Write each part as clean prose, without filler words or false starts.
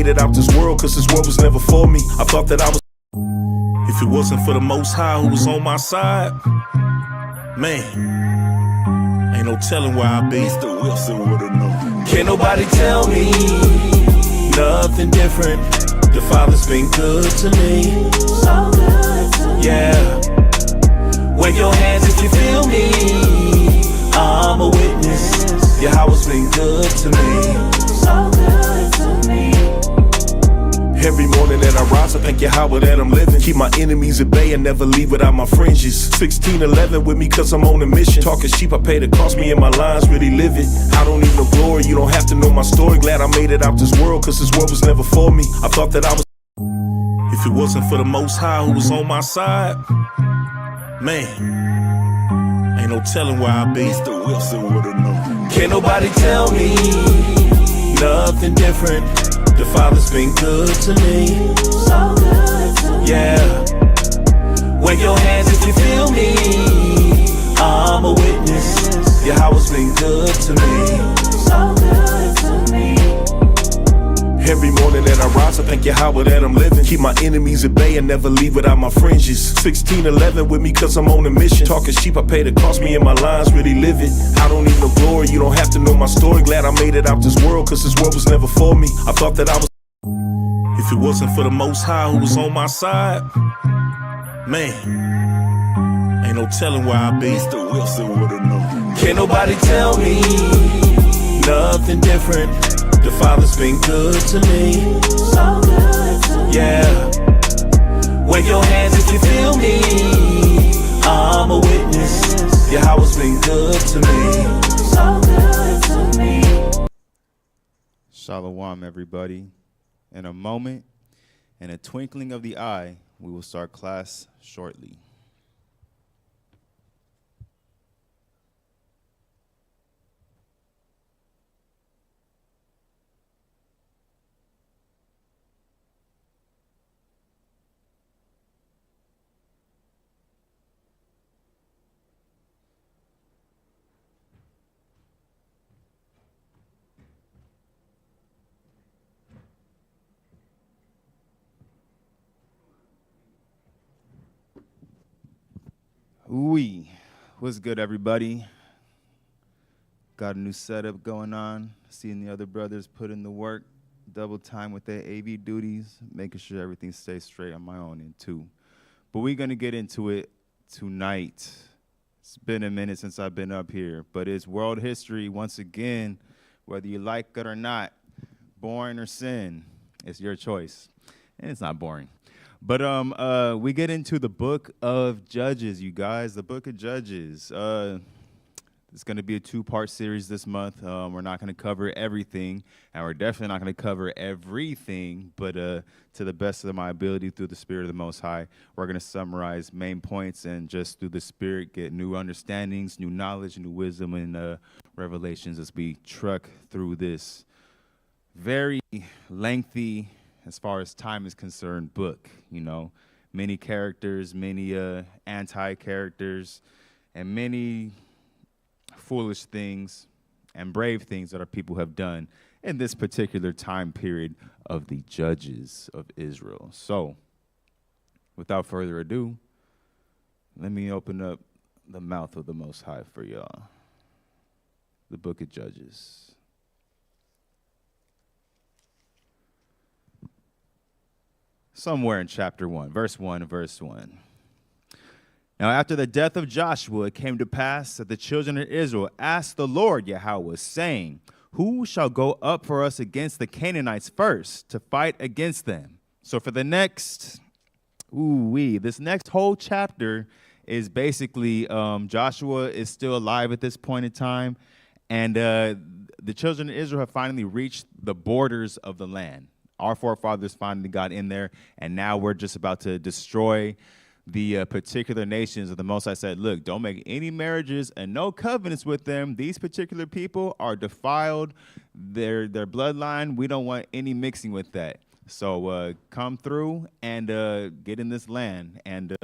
made it out this world, cause this world was never for me. I thought that I was. If it wasn't for the Most High who was on my side, man, ain't no telling where I'd be. Mr. Wilson would've known. Can't nobody tell me nothing different. The Father's been good to me. So good to me. Yeah. Wave your hands if you feel me. I'm a witness. Yahweh's been good to me. So good to me. Every morning that I rise, I thank Yahweh that I'm living. Keep my enemies at bay and never leave without my fringes. 1611 with me cause I'm on a mission. Talking sheep, I pay the cost, me and my lines really live it. I don't need no glory, you don't have to know my story. Glad I made it out this world, cause this world was never for me. I thought that I was. If it wasn't for the Most High who was on my side, man, ain't no telling where I'd be. Mr. Wilson would've known. Can't nobody tell me nothing different. The Father's been good to me. So good to me. Yeah. Wave your hands if you feel me. I'm a witness. Yahweh's been good to me. So good to me. Every morning that I rise, I thank Yahweh that I'm living. Keep my enemies at bay and never leave without my fringes. 1611 with me cause I'm on a mission. Talking sheep, I pay the cost, me and my lines really live it. I don't need no glory, you don't have to know my story. Glad I made it out this world, cause this world was never for me. I thought that I was. If it wasn't for the Most High who was on my side, man, ain't no telling where I'd be. Mr. Wilson would've known. Can't nobody tell me nothing different. The Father's been good to me. So good to me. Yeah. Wave your hands if you feel me. I'm a witness. Yahweh's been good to me. So good to me. Shalom, everybody. In a moment, in a twinkling of the eye, we will start class shortly. What's good, everybody? Got a new setup going on. Seeing the other brothers put in the work, double time with their AV duties, making sure everything stays straight on my own end too. But we're gonna get into it tonight. It's been a minute since I've been up here, but it's world history once again, whether you like it or not, boring or sin, it's your choice. And it's not boring. But we get into the book of Judges, you guys, the book of Judges. It's going to be a two-part series this month. We're not going to cover everything, and we're definitely not going to cover everything, but to the best of my ability through the Spirit of the Most High, we're going to summarize main points and just through the Spirit get new understandings, new knowledge, new wisdom, and revelations as we truck through this very lengthy, as far as time is concerned, book. You know, many characters, many anti-characters, and many foolish things and brave things that our people have done in this particular time period of the judges of Israel. So, without further ado, let me open up the mouth of the Most High for y'all. The book of Judges. Somewhere in chapter 1, verse 1. Now after the death of Joshua, it came to pass that the children of Israel asked the Lord Yahweh, saying, who shall go up for us against the Canaanites first to fight against them? So for the next, this next whole chapter is basically Joshua is still alive at this point in time, and the children of Israel have finally reached the borders of the land. Our forefathers finally got in there, and now we're just about to destroy the particular nations of the Most High. Said, look, don't make any marriages and no covenants with them. These particular people are defiled, their bloodline. We don't want any mixing with that. So come through and get in this land, and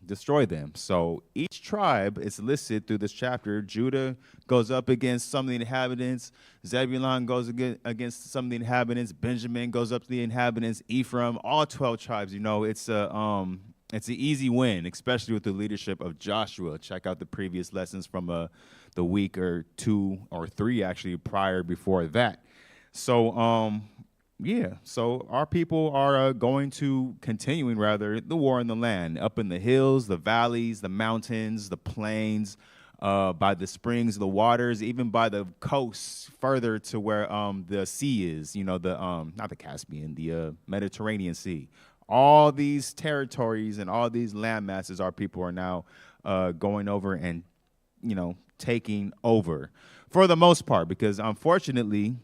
destroy them. So each tribe is listed through this chapter. Judah goes up against some of the inhabitants. Zebulun goes against some of the inhabitants. Benjamin goes up to the inhabitants. Ephraim, all 12 tribes. You know, it's an easy win, especially with the leadership of Joshua. Check out the previous lessons from the week or 2 or 3 actually prior before that. So yeah, so our people are continuing the war in the land, up in the hills, the valleys, the mountains, the plains, by the springs, the waters, even by the coasts further to where the sea is, you know, not the Caspian, the Mediterranean Sea. All these territories and all these land masses our people are now going over and, you know, taking over for the most part, because unfortunately,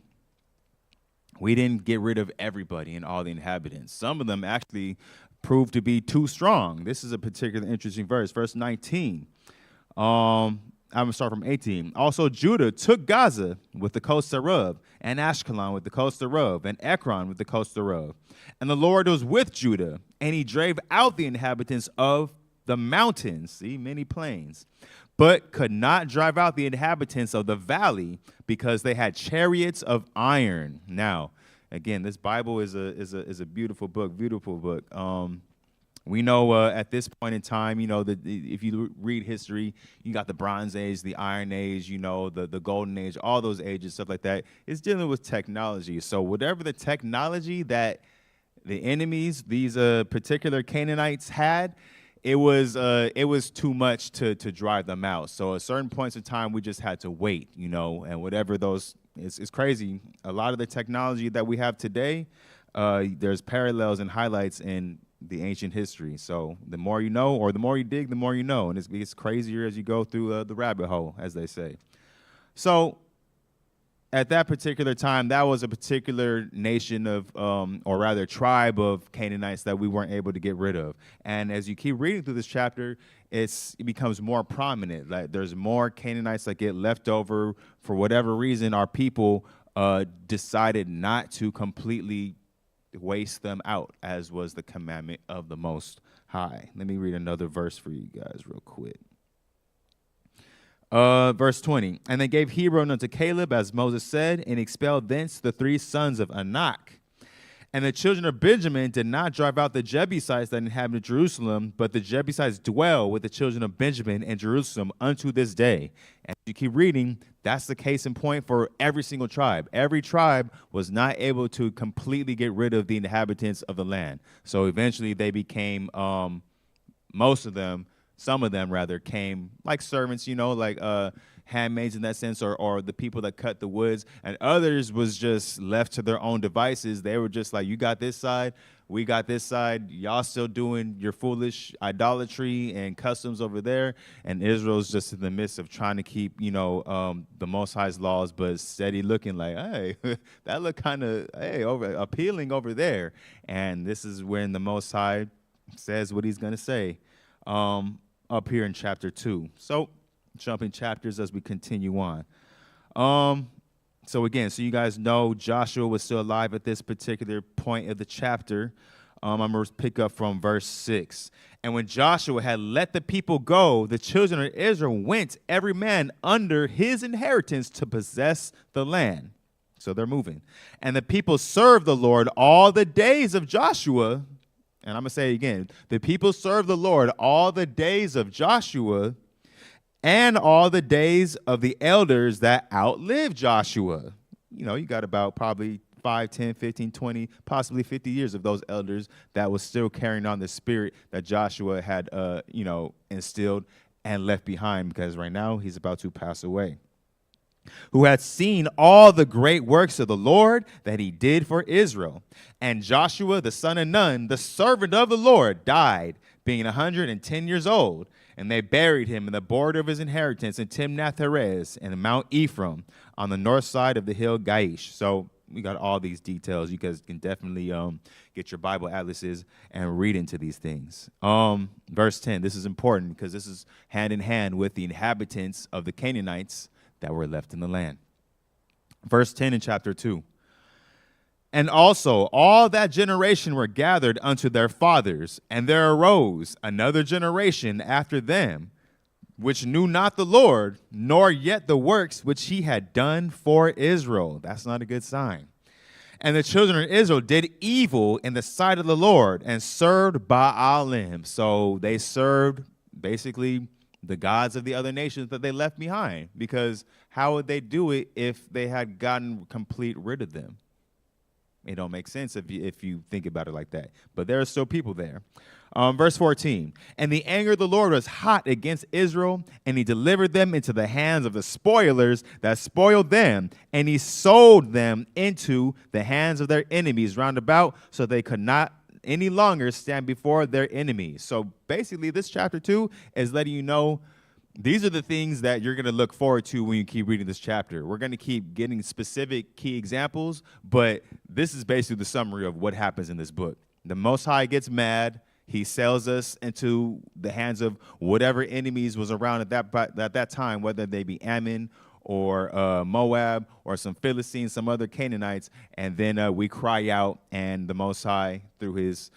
we didn't get rid of everybody and all the inhabitants. Some of them actually proved to be too strong. This is a particularly interesting verse. Verse 19. I'm going to start from 18. Also, Judah took Gaza with the coast thereof, and Ashkelon with the coast thereof, and Ekron with the coast thereof. And the Lord was with Judah, and he drave out the inhabitants of the mountains, see, many plains, but could not drive out the inhabitants of the valley because they had chariots of iron. Now, again, this Bible is a beautiful book, we know at this point in time, you know, if you read history, you got the Bronze Age, the Iron Age, you know, the Golden Age, all those ages, stuff like that. It's dealing with technology. So whatever the technology that the enemies, these particular Canaanites had, it was too much to drive them out. So at certain points in time, we just had to wait, you know, and whatever those, it's crazy. A lot of the technology that we have today, there's parallels and highlights in the ancient history. So the more you know, or the more you dig, the more you know. And it gets crazier as you go through the rabbit hole, as they say. So at that particular time, that was a particular nation of, or rather tribe of Canaanites that we weren't able to get rid of. And as you keep reading through this chapter, it becomes more prominent. Like there's more Canaanites that get left over. For whatever reason, our people decided not to completely waste them out, as was the commandment of the Most High. Let me read another verse for you guys real quick. Verse 20, and they gave Hebron unto Caleb, as Moses said, and expelled thence the 3 sons of Anak. And the children of Benjamin did not drive out the Jebusites that inhabited Jerusalem, but the Jebusites dwell with the children of Benjamin in Jerusalem unto this day. And you keep reading, that's the case in point for every single tribe. Every tribe was not able to completely get rid of the inhabitants of the land. So eventually they became, some of them rather came like servants, you know, like handmaids in that sense, or the people that cut the woods, and others was just left to their own devices. They were just like, you got this side, we got this side, y'all still doing your foolish idolatry and customs over there, and Israel's just in the midst of trying to keep, you know, the Most High's laws, but steady looking like, hey, that look kind of, hey, appealing over there. And this is when the Most High says what he's going to say up here in chapter 2. So jumping chapters as we continue on. So again, so you guys know Joshua was still alive at this particular point of the chapter. I'm going to pick up from verse 6. And when Joshua had let the people go, the children of Israel went, every man under his inheritance, to possess the land. So they're moving. And the people served the Lord all the days of Joshua. And I'm going to say it again. The people served the Lord all the days of Joshua and all the days of the elders that outlived Joshua. You know, you got about probably 5, 10, 15, 20, possibly 50 years of those elders that was still carrying on the spirit that Joshua had, you know, instilled and left behind, because right now he's about to pass away. Who had seen all the great works of the Lord that he did for Israel. And Joshua, the son of Nun, the servant of the Lord, died, being 110 years old. And they buried him in the border of his inheritance in Timnath-Heres and Mount Ephraim on the north side of the hill Gaish. So we got all these details. You guys can definitely get your Bible atlases and read into these things. Verse 10, this is important because this is hand in hand with the inhabitants of the Canaanites that were left in the land. Verse 10 in chapter 2. And also all that generation were gathered unto their fathers, and there arose another generation after them, which knew not the Lord, nor yet the works which he had done for Israel. That's not a good sign. And the children of Israel did evil in the sight of the Lord and served Baalim. So they served basically the gods of the other nations that they left behind, because how would they do it if they had gotten complete rid of them? It don't make sense if you think about it like that. But there are still people there. Verse 14, and the anger of the Lord was hot against Israel, and he delivered them into the hands of the spoilers that spoiled them, and he sold them into the hands of their enemies round about, so they could not any longer stand before their enemies. So basically, this chapter 2 is letting you know these are the things that you're going to look forward to when you keep reading this chapter. We're going to keep getting specific key examples, but this is basically the summary of what happens in this book. The Most High gets mad. He sells us into the hands of whatever enemies was around at that time, whether they be Ammon or Moab or some Philistines, some other Canaanites. And then we cry out, and the Most High, through his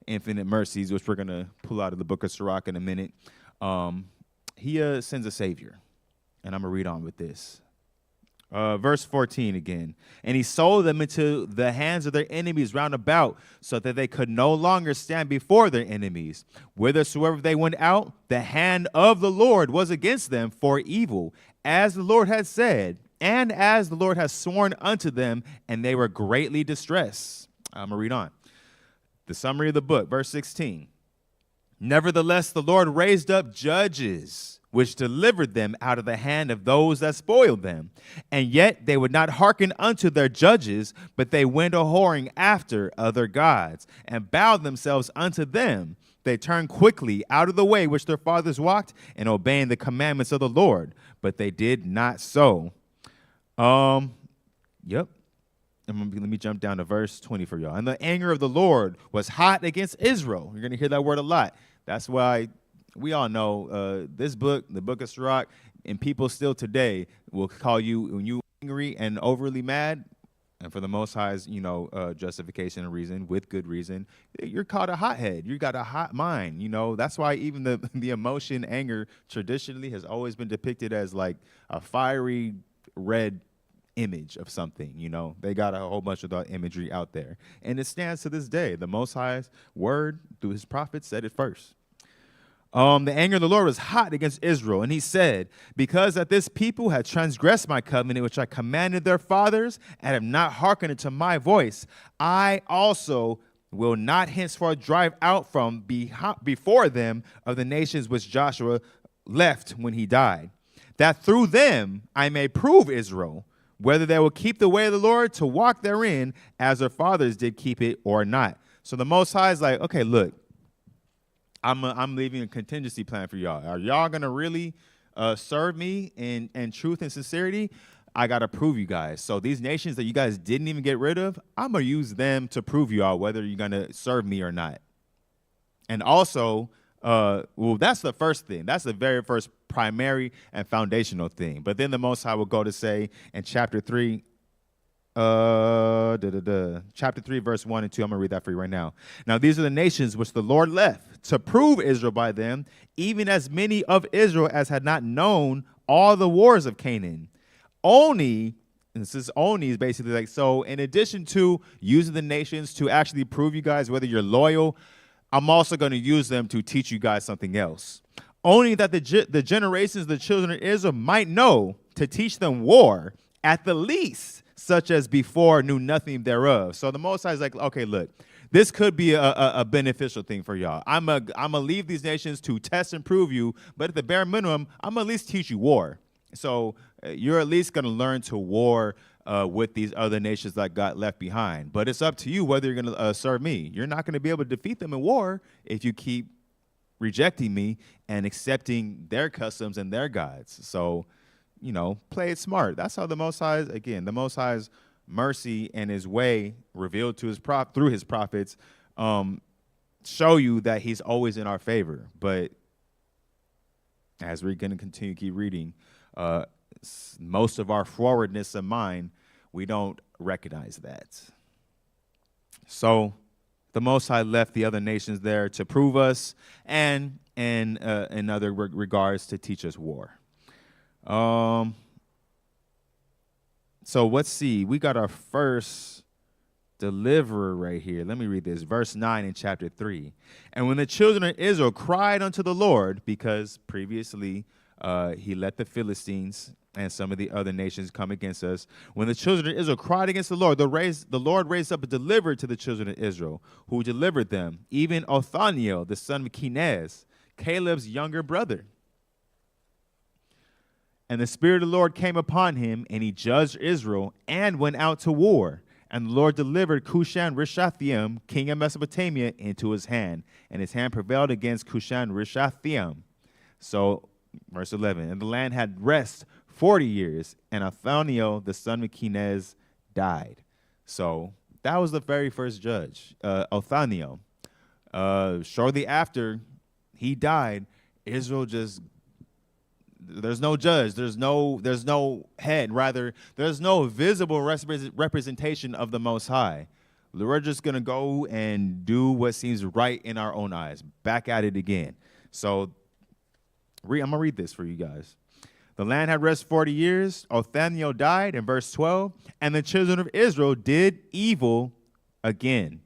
infinite mercies, which we're going to pull out of the book of Sirach in a minute, he sends a savior. And I'm going to read on with this. Verse 14 again. And he sold them into the hands of their enemies round about, so that they could no longer stand before their enemies. Whithersoever they went out, the hand of the Lord was against them for evil, as the Lord had said, and as the Lord has sworn unto them, and they were greatly distressed. I'm going to read on. The summary of the book, verse 16. Nevertheless, the Lord raised up judges, which delivered them out of the hand of those that spoiled them. And yet they would not hearken unto their judges, but they went a-whoring after other gods, and bowed themselves unto them. They turned quickly out of the way which their fathers walked, and obeying the commandments of the Lord. But they did not so. Let me jump down to verse 20 for y'all. And the anger of the Lord was hot against Israel. You're going to hear that word a lot. That's why we all know this book, the book of Sirach, and people still today will call you, when you angry and overly mad, and for the Most High's, justification and reason, with good reason, you're called a hothead. You got a hot mind. That's why even the emotion, anger, traditionally has always been depicted as like a fiery red image of something. They got a whole bunch of that imagery out there, and it stands to this day. The Most High's word through his prophets said it first. The anger of the Lord was hot against Israel, and he said, because that this people had transgressed my covenant, which I commanded their fathers, and have not hearkened unto my voice, I also will not henceforth drive out from before them of the nations which Joshua left when he died, that through them I may prove Israel, whether they will keep the way of the Lord to walk therein, as their fathers did keep it or not. So the Most High is like, okay, look, I'm leaving a contingency plan for y'all. Are y'all going to really serve me in truth and sincerity? I got to prove you guys. So these nations that you guys didn't even get rid of, I'm going to use them to prove y'all whether you're going to serve me or not. And also, that's the first thing. That's the very first primary and foundational thing. But then the Most High will go to say in chapter 3, chapter 3, verse 1 and 2. I'm going to read that for you right now. Now, these are the nations which the Lord left to prove Israel by them, even as many of Israel as had not known all the wars of Canaan. Only, and this is only is basically like, so in addition to using the nations to actually prove you guys whether you're loyal, I'm also going to use them to teach you guys something else. Only that the generations of the children of Israel might know, to teach them war, at the least, such as before knew nothing thereof. So the Most High is like, okay, look, this could be a beneficial thing for y'all. I'm gonna leave these nations to test and prove you, but at the bare minimum, I'm gonna at least teach you war. So you're at least gonna learn to war with these other nations that got left behind. But it's up to you whether you're gonna serve me. You're not gonna be able to defeat them in war if you keep rejecting me and accepting their customs and their gods. So, play it smart. That's how the Most High, again, the Most High's mercy and his way revealed to through his prophets show you that he's always in our favor. But as we're going to continue to keep reading, most of our forwardness of mind, we don't recognize that. So the Most High left the other nations there to prove us and in other regards to teach us war. So let's see. We got our first deliverer right here. Let me read this. Verse 9 in chapter 3. And when the children of Israel cried unto the Lord, because previously he let the Philistines and some of the other nations come against us. When the children of Israel cried against the Lord, the Lord raised up a deliverer to the children of Israel, who delivered them, even Othniel, the son of Kenaz, Caleb's younger brother. And the Spirit of the Lord came upon him, and he judged Israel and went out to war. And the Lord delivered Cushan-Rishathaim, king of Mesopotamia, into his hand. And his hand prevailed against Cushan-Rishathaim. So, verse 11, and the land had rest 40 years, and Othniel, the son of Kenaz, died. So that was the very first judge, Othniel. Shortly after he died, Israel just, there's no judge, there's no head, rather, there's no visible representation of the Most High. We're just going to go and do what seems right in our own eyes. Back at it again. So I'm going to read this for you guys. The land had rest 40 years. Othniel died in verse 12. And the children of Israel did evil again.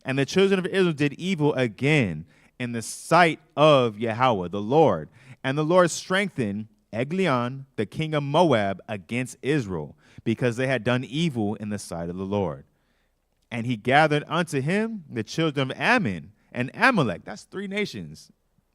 And the children of Israel did evil again in the sight of Yahweh, the Lord. And the Lord strengthened Eglon, the king of Moab, against Israel, because they had done evil in the sight of the Lord. And he gathered unto him the children of Ammon and Amalek. That's three nations.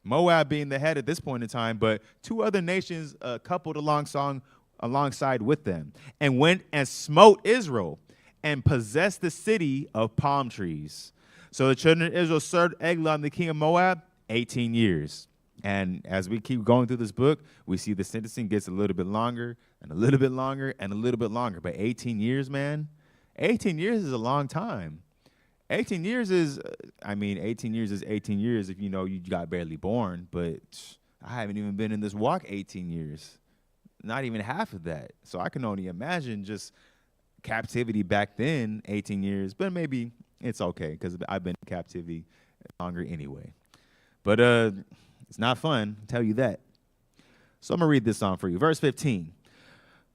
Moab being the head at this point in time, but two other nations coupled alongside with them, and went and smote Israel and possessed the city of palm trees. So the children of Israel served Eglon, the king of Moab, 18 years. And as we keep going through this book, we see the sentencing gets a little bit longer and a little bit longer and a little bit longer. But 18 years, man, 18 years is a long time. 18 years is, 18 years is 18 years if you know you got barely born, but I haven't even been in this walk 18 years, not even half of that. So I can only imagine just captivity back then, 18 years, but maybe it's okay because I've been in captivity longer anyway. But it's not fun, I'll tell you that. So I'm going to read this on for you. Verse 15.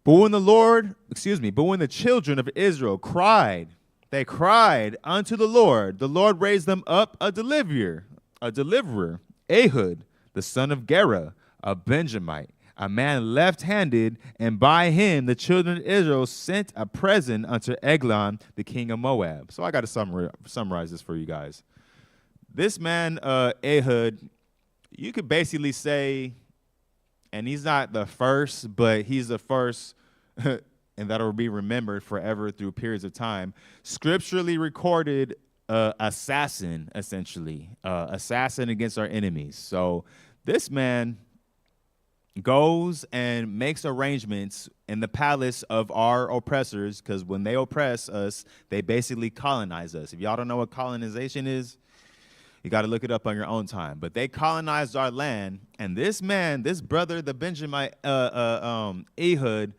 But when the children of Israel cried, they cried unto the Lord raised them up a deliverer, Ehud, the son of Gera, a Benjamite, a man left-handed, and by him the children of Israel sent a present unto Eglon, the king of Moab. So I got to summarize this for you guys. This man, Ehud, you could basically say, and he's not the first, but he's the first and that'll be remembered forever through periods of time, scripturally recorded assassin, essentially, assassin against our enemies. So this man goes and makes arrangements in the palace of our oppressors, because when they oppress us, they basically colonize us. If y'all don't know what colonization is, you got to look it up on your own time. But they colonized our land, and this man, this brother, the Benjamite Ehud,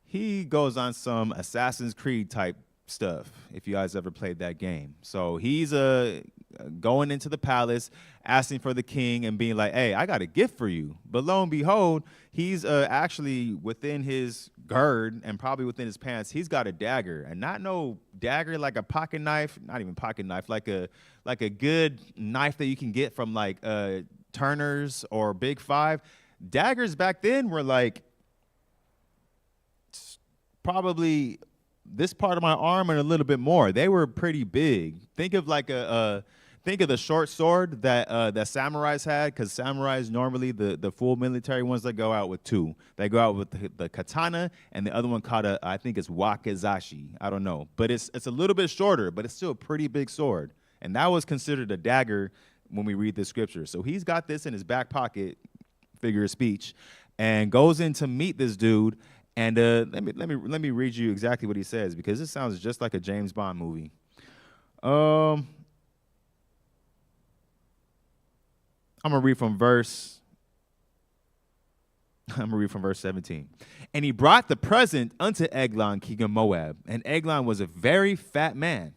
he goes on some Assassin's Creed type stuff, if you guys ever played that game. So he's going into the palace, asking for the king and being like, hey, I got a gift for you. But lo and behold, he's actually within his gird and probably within his pants, he's got a dagger. And not no dagger like a pocket knife, not even pocket knife, like a good knife that you can get from like Turner's or Big Five. Daggers back then were like probably this part of my arm and a little bit more. They were pretty big. Think of like think of the short sword that samurais had, because samurais normally the full military ones, they go out with two. They go out with the katana and the other one called I think it's wakizashi. I don't know, but it's a little bit shorter, but it's still a pretty big sword. And that was considered a dagger when we read the scripture. So he's got this in his back pocket, figure of speech, and goes in to meet this dude. And let me read you exactly what he says, because this sounds just like a James Bond movie. I'm gonna read from verse 17. And he brought the present unto Eglon, king of Moab, and Eglon was a very fat man,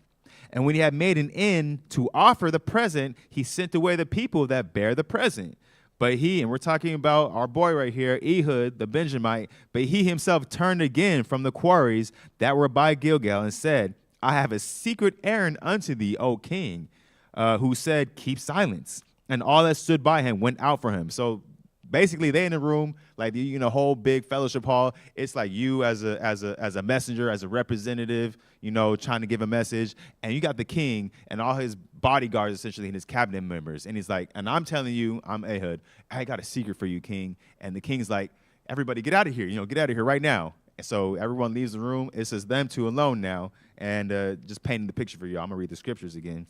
And when he had made an end to offer the present, he sent away the people that bear the present. But he, and we're talking about our boy right here, Ehud, the Benjamite, but he himself turned again from the quarries that were by Gilgal and said, I have a secret errand unto thee, O king, who said, keep silence. And all that stood by him went out for him. So basically, they in the room, like whole big fellowship hall. It's like you as a messenger, as a representative, trying to give a message, and you got the king and all his bodyguards essentially and his cabinet members, and he's like, and I'm telling you, I'm Ehud, I got a secret for you, king. And the king's like, everybody get out of here, get out of here right now. And so everyone leaves the room. It's just them two alone now, and just painting the picture for you. I'm gonna read the scriptures again.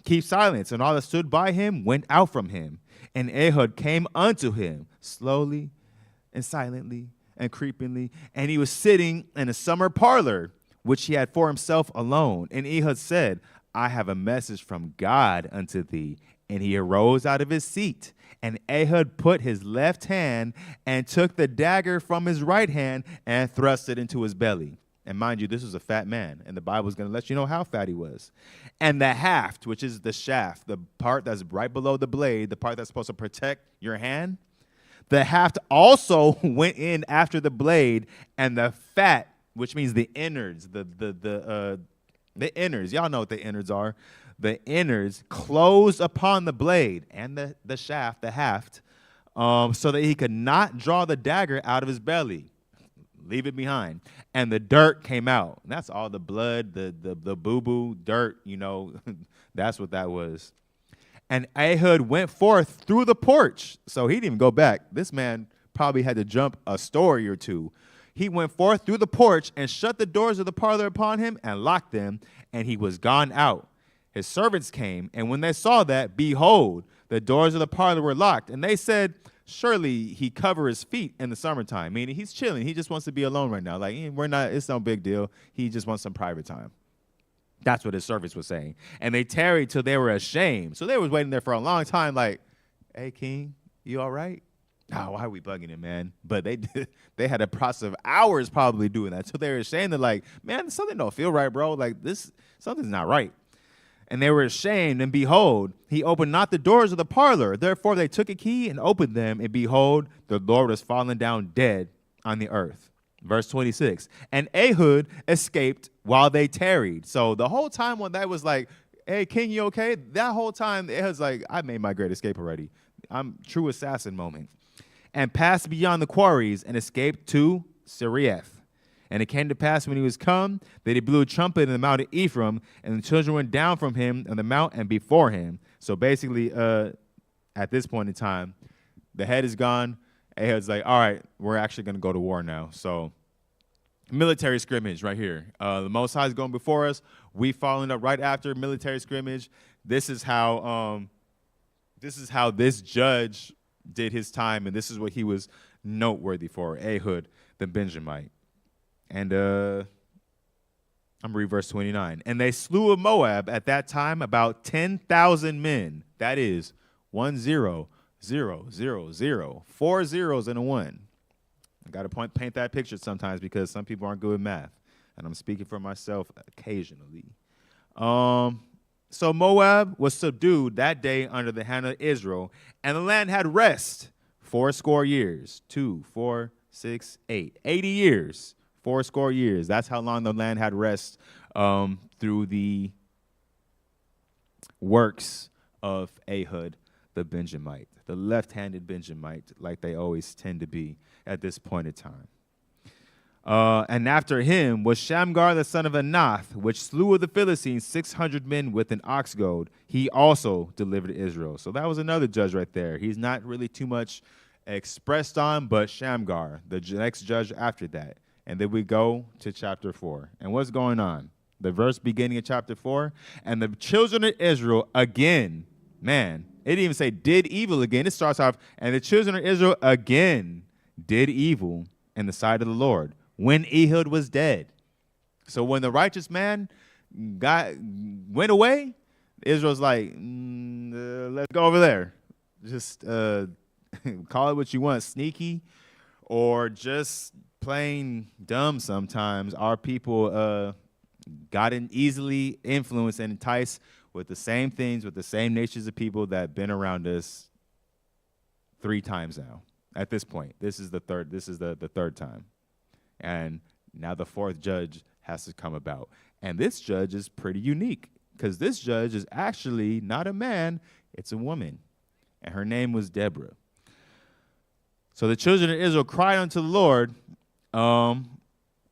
Keep silence, and all that stood by him went out from him. And Ehud came unto him slowly and silently and creepingly, and he was sitting in a summer parlor, which he had for himself alone. And Ehud said, I have a message from God unto thee. And he arose out of his seat, and Ehud put his left hand and took the dagger from his right hand and thrust it into his belly. And mind you, this was a fat man, and the Bible is going to let you know how fat he was. And the haft, which is the shaft, the part that's right below the blade, the part that's supposed to protect your hand, the haft also went in after the blade, and the fat, which means the innards, the innards, y'all know what the innards are, the innards closed upon the blade and the shaft, the haft, so that he could not draw the dagger out of his belly. Leave it behind. And the dirt came out. And that's all the blood, the boo-boo, dirt, that's what that was. And Ehud went forth through the porch. So he didn't even go back. This man probably had to jump a story or two. He went forth through the porch and shut the doors of the parlor upon him and locked them, and he was gone out. His servants came, and when they saw that, behold, the doors of the parlor were locked. And they said, surely he cover his feet in the summertime, meaning he's chilling. He just wants to be alone right now. Like, it's no big deal. He just wants some private time. That's what his servants was saying. And they tarried till they were ashamed. So they was waiting there for a long time, like, hey, king, you all right? Oh, why are we bugging him, man? But they had a process of hours probably doing that. So they were ashamed. They're like, man, something don't feel right, bro. Like, something's not right. And they were ashamed, and behold, he opened not the doors of the parlor. Therefore they took a key and opened them, and behold, the Lord was fallen down dead on the earth. Verse 26, and Ehud escaped while they tarried. So the whole time when that was like, hey, king, you okay? That whole time, Ehud's like, I made my great escape already. I'm true assassin moment. And passed beyond the quarries and escaped to Siriath. And it came to pass when he was come that he blew a trumpet in the mount of Ephraim, and the children went down from him on the mount and before him. So basically, at this point in time, the head is gone. Ehud's like, all right, we're actually going to go to war now. So military scrimmage right here. The Most High is going before us. We following up right after military scrimmage. This is how this judge did his time, and this is what he was noteworthy for, Ehud the Benjamite. And I'm going to read verse 29. And they slew of Moab at that time about 10,000 men. That is 1 0 0 0 0. 4 zeros and a 1. I got to paint that picture sometimes because some people aren't good with math. And I'm speaking for myself occasionally. So Moab was subdued that day under the hand of Israel, and the land had rest 80 years. 2, 4, 6, 8. 80 years. 80 years. That's how long the land had rest through the works of Ehud the Benjamite, the left-handed Benjamite, like they always tend to be at this point in time. And after him was Shamgar the son of Anath, which slew of the Philistines 600 men with an ox goad. He also delivered Israel. So that was another judge right there. He's not really too much expressed on, but Shamgar, the next judge after that. And then we go to chapter 4. And what's going on? The verse beginning of chapter 4. And the children of Israel again, man, it didn't even say did evil again. It starts off, and the children of Israel again did evil in the sight of the Lord when Ehud was dead. So when the righteous man went away, Israel's like, let's go over there. Just call it what you want, sneaky or just plain dumb sometimes. Our people gotten easily influenced and enticed with the same things, with the same natures of people that have been around us 3 times now. At this point, this is the third time. And now the 4th judge has to come about. And this judge is pretty unique because this judge is actually not a man, it's a woman. And her name was Deborah. So the children of Israel cried unto the Lord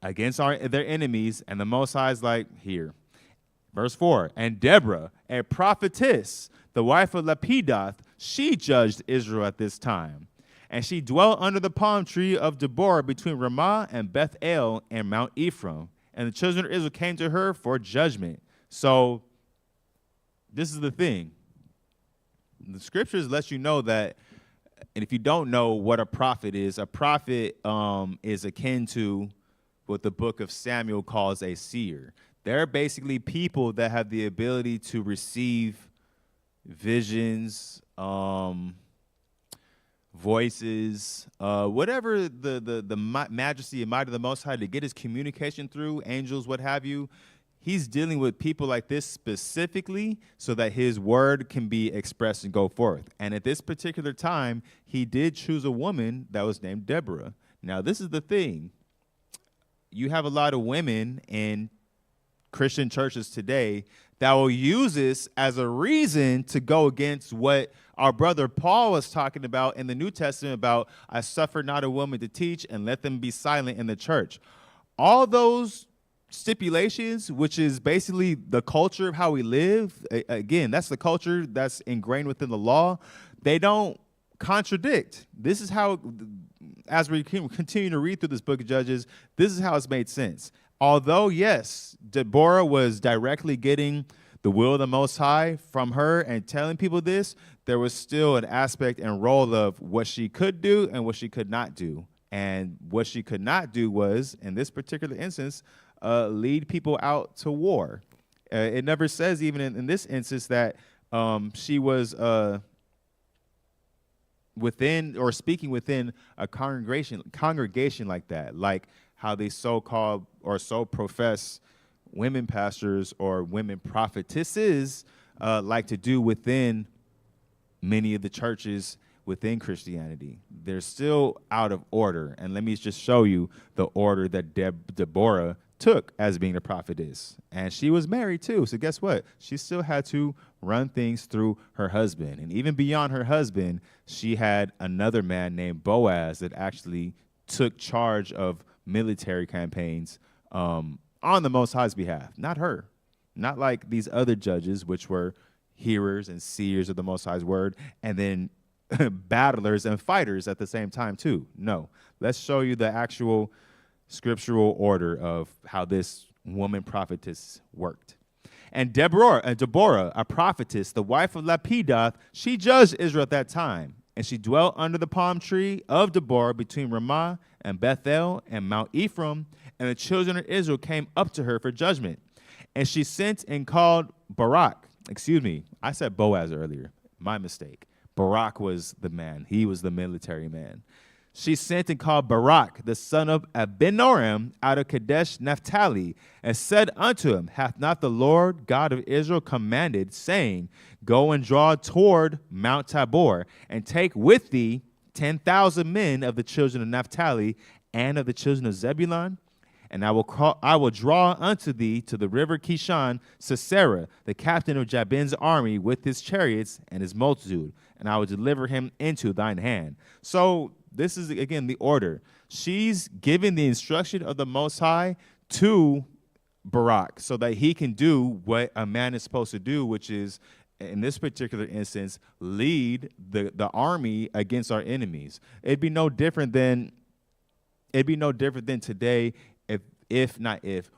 against their enemies, and the Most High is like, here. Verse 4, and Deborah, a prophetess, the wife of Lapidoth, she judged Israel at this time. And she dwelt under the palm tree of Deborah between Ramah and Beth-el and Mount Ephraim. And the children of Israel came to her for judgment. So this is the thing. The scriptures let you know that, and if you don't know what a prophet is akin to what the book of Samuel calls a seer. They're basically people that have the ability to receive visions, voices, whatever the majesty and might of the Most High to get his communication through, angels, what have you. He's dealing with people like this specifically so that his word can be expressed and go forth. And at this particular time, he did choose a woman that was named Deborah. Now, this is the thing. You have a lot of women in Christian churches today that will use this as a reason to go against what our brother Paul was talking about in the New Testament about, I suffer not a woman to teach and let them be silent in the church. All those stipulations, which is basically the culture of how we live, again, that's the culture that's ingrained within the law, they don't contradict. This is how, as we continue to read through this book of Judges, this is how it's made sense. Although, yes, Deborah was directly getting the will of the Most High from her and telling people this, there was still an aspect and role of what she could do and what she could not do. And what she could not do was, in this particular instance, lead people out to war. It never says, even in this instance, that she was within or speaking within a congregation like that, like how they so-called or so profess women pastors or women prophetesses like to do within many of the churches within Christianity. They're still out of order. And let me just show you the order that Deborah took as being a prophetess. And she was married too. So guess what? She still had to run things through her husband. And even beyond her husband, she had another man named Boaz that actually took charge of military campaigns on the Most High's behalf. Not her. Not like these other judges, which were hearers and seers of the Most High's word, and then battlers and fighters at the same time too. No. Let's show you the actual scriptural order of how this woman prophetess worked. And Deborah, a prophetess, the wife of Lapidoth, she judged Israel at that time. And she dwelt under the palm tree of Deborah between Ramah and Beth-el and Mount Ephraim. And the children of Israel came up to her for judgment. And she sent and called Barak. Excuse me, I said Boaz earlier. My mistake. Barak was the man. He was the military man. She sent and called Barak, the son of Abinoam, out of Kadesh Naphtali, and said unto him, hath not the Lord God of Israel commanded, saying, go and draw toward Mount Tabor, and take with thee 10,000 men of the children of Naphtali and of the children of Zebulun? And I will draw unto thee to the river Kishon Sisera, the captain of Jabin's army, with his chariots and his multitude, and I will deliver him into thine hand. So this is, again, the order. She's giving the instruction of the Most High to Barak so that he can do what a man is supposed to do, which is, in this particular instance, lead the army against our enemies. It'd be no different than today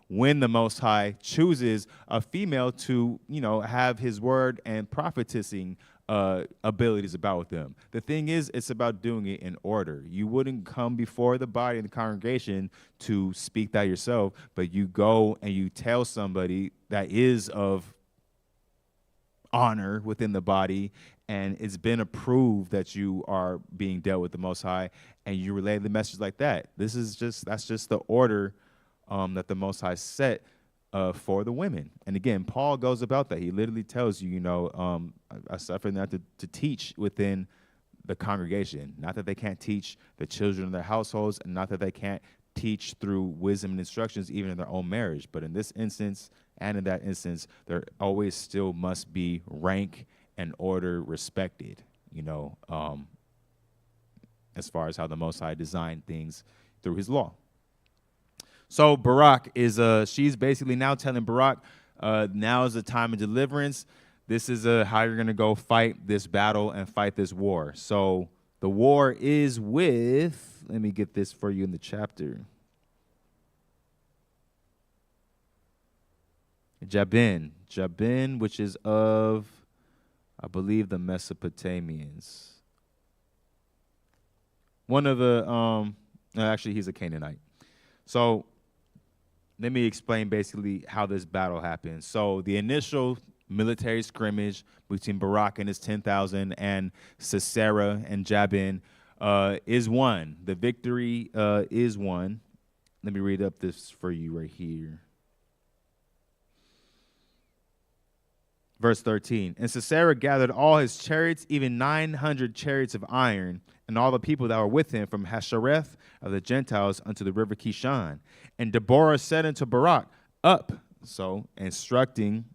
when the Most High chooses a female to, have his word and prophetessing abilities about them. The thing is, it's about doing it in order. You wouldn't come before the body and the congregation to speak that yourself, but you go and you tell somebody that is of honor within the body, and it's been approved that you are being dealt with the Most High, and you relay the message like that. That's just the order that the Most High set for the women. And again, Paul goes about that. He literally tells you, I suffer not to teach within the congregation. Not that they can't teach the children of their households, and not that they can't teach through wisdom and instructions even in their own marriage. But in this instance and in that instance, there always still must be rank and order respected, as far as how the Most High designed things through his law. So Barak she's basically now telling Barak, now is the time of deliverance. This is how you're going to go fight this battle and fight this war. So the war is with, let me get this for you in the chapter. Jabin, which is of, I believe, the Mesopotamians. One of the, actually, he's a Canaanite. So let me explain basically how this battle happened. So the initial military scrimmage between Barak and his 10,000 and Sisera and Jabin is won. The victory is won. Let me read up this for you right here. Verse 13, and Sisera gathered all his chariots, even 900 chariots of iron, and all the people that were with him from Hashereth of the Gentiles unto the river Kishon. And Deborah said unto Barak, up, so instructing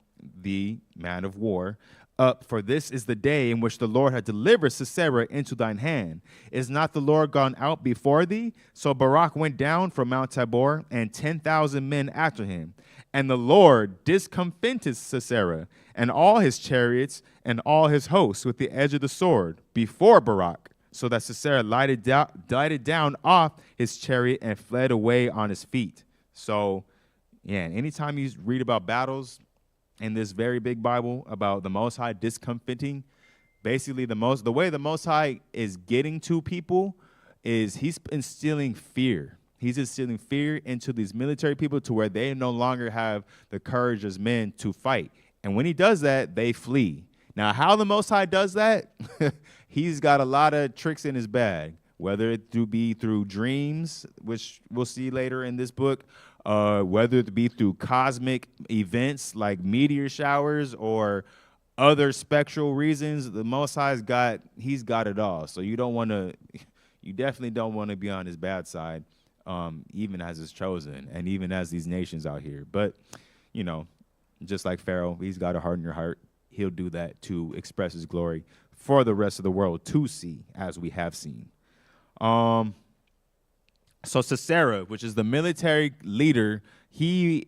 the man of war, up, for this is the day in which the Lord had delivered Sisera into thine hand. Is not the Lord gone out before thee? So Barak went down from Mount Tabor, and 10,000 men after him. And the Lord discomfited Sisera and all his chariots and all his hosts with the edge of the sword before Barak, so that Sisera lighted down off his chariot and fled away on his feet. So, yeah, anytime you read about battles in this very big Bible about the Most High discomfiting, basically the way the Most High is getting to people is he's instilling fear. He's instilling fear into these military people to where they no longer have the courage as men to fight. And when he does that, they flee. Now, how the Most High does that, he's got a lot of tricks in his bag, whether it be through dreams, which we'll see later in this book, whether it be through cosmic events like meteor showers or other spectral reasons. The Most High's he's got it all. So you definitely don't want to be on his bad side, even as his chosen and even as these nations out here. But, just like Pharaoh, he's got to harden your heart. He'll do that to express his glory for the rest of the world to see, as we have seen. So Sisera, which is the military leader, he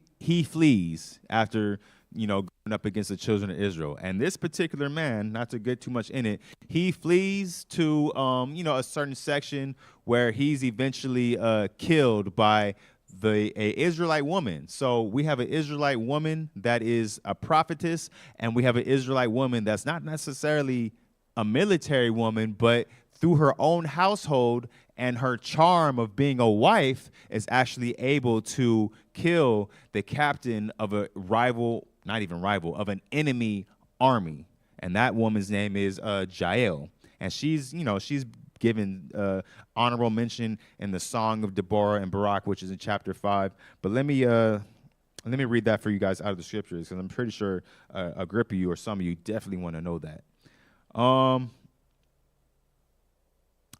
flees after, going up against the children of Israel. And this particular man, not to get too much in it, he flees to, a certain section where he's eventually killed by a Israelite woman. So we have an Israelite woman that is a prophetess, and we have an Israelite woman that's not necessarily a military woman, but through her own household and her charm of being a wife is actually able to kill the captain of a rival, not even rival, of an enemy army. And that woman's name is Jael. And she's given honorable mention in the Song of Deborah and Barak, which is in chapter 5. But let me read that for you guys out of the scriptures, because I'm pretty sure a grip of you or some of you definitely want to know that.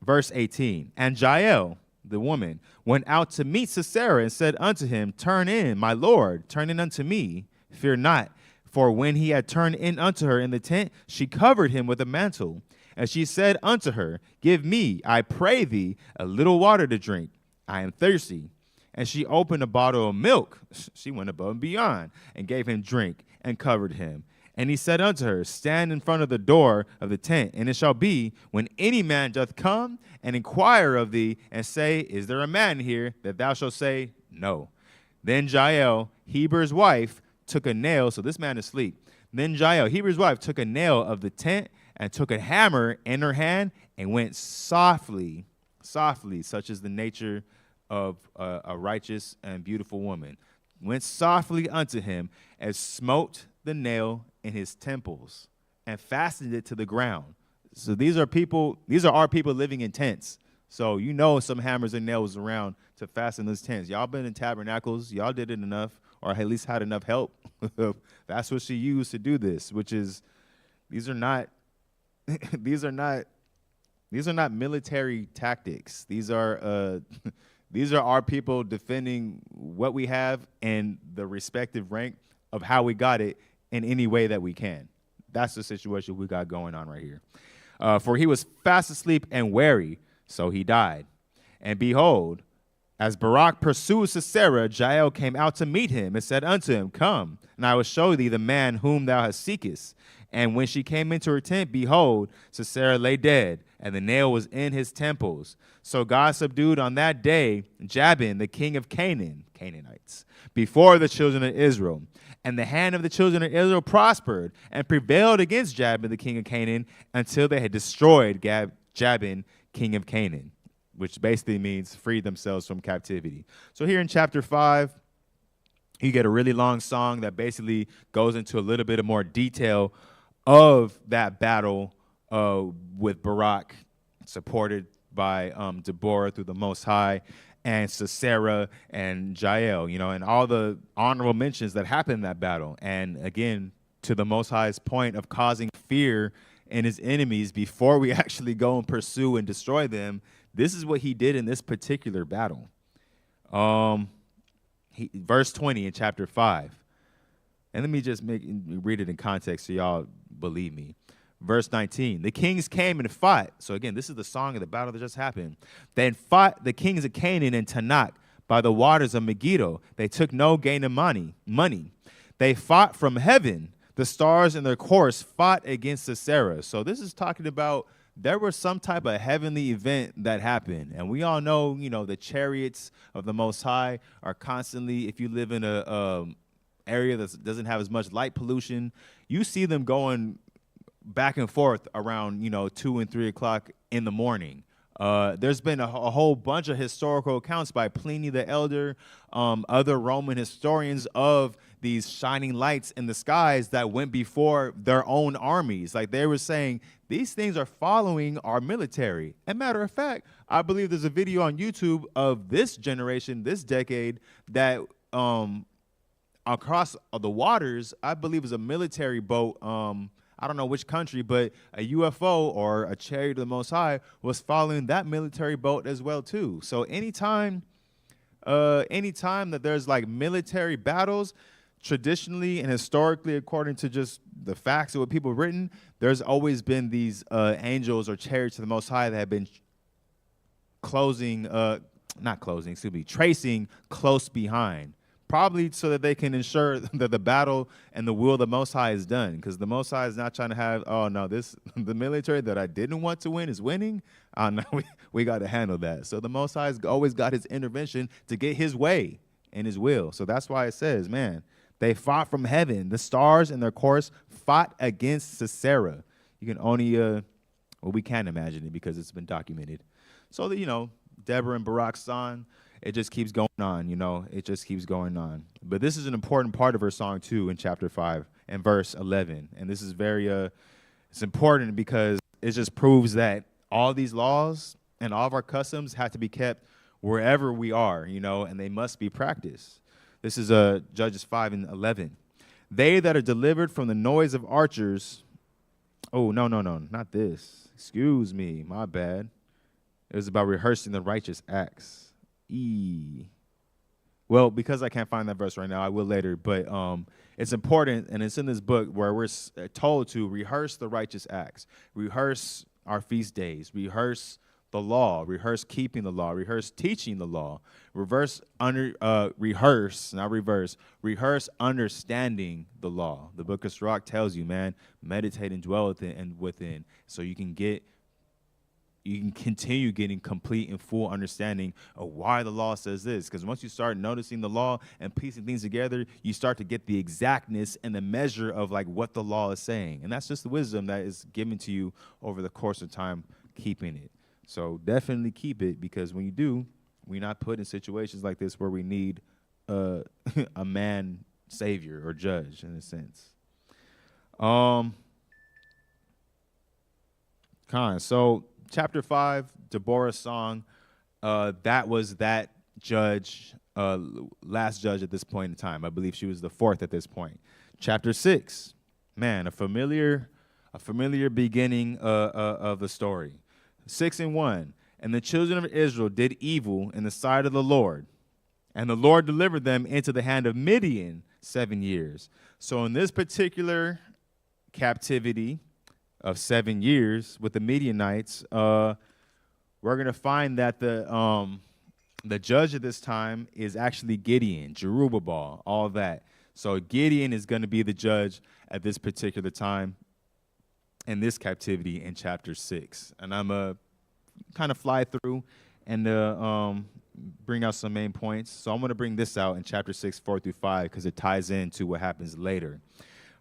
Verse 18, and Jael, the woman, went out to meet Sisera and said unto him, turn in, my lord, turn in unto me, fear not. For when he had turned in unto her in the tent, she covered him with a mantle. And she said unto her, give me, I pray thee, a little water to drink. I am thirsty. And she opened a bottle of milk. She went above and beyond and gave him drink and covered him. And he said unto her, stand in front of the door of the tent, and it shall be, when any man doth come and inquire of thee, and say, is there a man here, that thou shalt say, no. Then Jael, Heber's wife, took a nail, so this man is asleep. Then Jael, Heber's wife, took a nail of the tent, and took a hammer in her hand, and went softly, such is the nature of a righteous and beautiful woman, went softly unto him, and smote the nail in his temples, and fastened it to the ground. So these are our people living in tents. So some hammers and nails around to fasten those tents. Y'all been in tabernacles, y'all did it enough, or at least had enough help. That's what she used to do this, which is these are not these are not military tactics. These are these are our people defending what we have and the respective rank of how we got it in any way that we can. That's the situation we got going on right here. For he was fast asleep and weary, so he died. And behold, as Barak pursued Sisera, Jael came out to meet him and said unto him, Come, and I will show thee the man whom thou hast seekest. And when she came into her tent, behold, Sisera lay dead, and the nail was in his temples. So God subdued on that day Jabin, the king of Canaan, Canaanites, before the children of Israel. And the hand of the children of Israel prospered and prevailed against Jabin, the king of Canaan, until they had destroyed Jabin, king of Canaan, which basically means freed themselves from captivity. So here in chapter 5, you get a really long song that basically goes into a little bit of more detail of that battle with Barak, supported by Deborah through the Most High, and Sisera and Jael, and all the honorable mentions that happened in that battle. And again, to the Most High's point of causing fear in his enemies before we actually go and pursue and destroy them, this is what he did in this particular battle. Verse 20 in chapter 5. And let me just read it in context so y'all believe me. Verse 19, the kings came and fought. So again, this is the song of the battle that just happened. Then fought the kings of Canaan and Tanakh by the waters of Megiddo. They took no gain of money. They fought from heaven. The stars in their course fought against Sisera. So this is talking about there was some type of heavenly event that happened. And we all know, the chariots of the Most High are constantly, if you live in a area that doesn't have as much light pollution, you see them going back and forth around, 2 and 3 o'clock in the morning. There's been a whole bunch of historical accounts by Pliny the Elder, other Roman historians of these shining lights in the skies that went before their own armies. Like they were saying, these things are following our military. And matter of fact, I believe there's a video on YouTube of this generation, this decade, that across the waters, I believe is a military boat. I don't know which country, but a UFO or a chariot of the Most High was following that military boat as well too. So anytime that there's like military battles, traditionally and historically, according to just the facts of what people have written, there's always been these angels or chariots of the Most High that have been tracing close behind. Probably so that they can ensure that the battle and the will of the Most High is done. Because the Most High is not trying to have, the military that I didn't want to win is winning. No, we got to handle that. So the Most High has always got his intervention to get his way and his will. So that's why it says, man, they fought from heaven. The stars in their course fought against Sisera. You can only, we can't imagine it because it's been documented. So that, Deborah and Barak's son, it just keeps going on, it just keeps going on. But this is an important part of her song too in chapter 5 and verse 11. And this is very, it's important because it just proves that all these laws and all of our customs have to be kept wherever we are, and they must be practiced. This is Judges 5 and 11. They that are delivered from the noise of archers. Oh, no, not this. Excuse me, my bad. It was about rehearsing the righteous acts. Well, because I can't find that verse right now, I will later. But it's important, and it's in this book where we're told to rehearse the righteous acts, rehearse our feast days, rehearse the law, rehearse keeping the law, rehearse teaching the law, rehearse understanding the law. The book of Sirach tells you, man, meditate and dwell within, so you can continue getting complete and full understanding of why the law says this. Because once you start noticing the law and piecing things together, you start to get the exactness and the measure of like what the law is saying. And that's just the wisdom that is given to you over the course of time keeping it. So definitely keep it, because when you do, we're not put in situations like this where we need a man savior or judge in a sense. So chapter 5, Deborah's song, that was that judge, last judge at this point in time. I believe she was the fourth at this point. Chapter 6, man, a familiar beginning of the story. 6:1, and the children of Israel did evil in the sight of the Lord, and the Lord delivered them into the hand of Midian 7 years. So in this particular captivity of 7 years with the Midianites, we're going to find that the judge at this time is actually Gideon, Jerubbaal, all that. So Gideon is going to be the judge at this particular time in this captivity in chapter 6. And I'm going to kind of fly through and bring out some main points. So I'm going to bring this out in chapter 6, 4 through 5, because it ties into what happens later.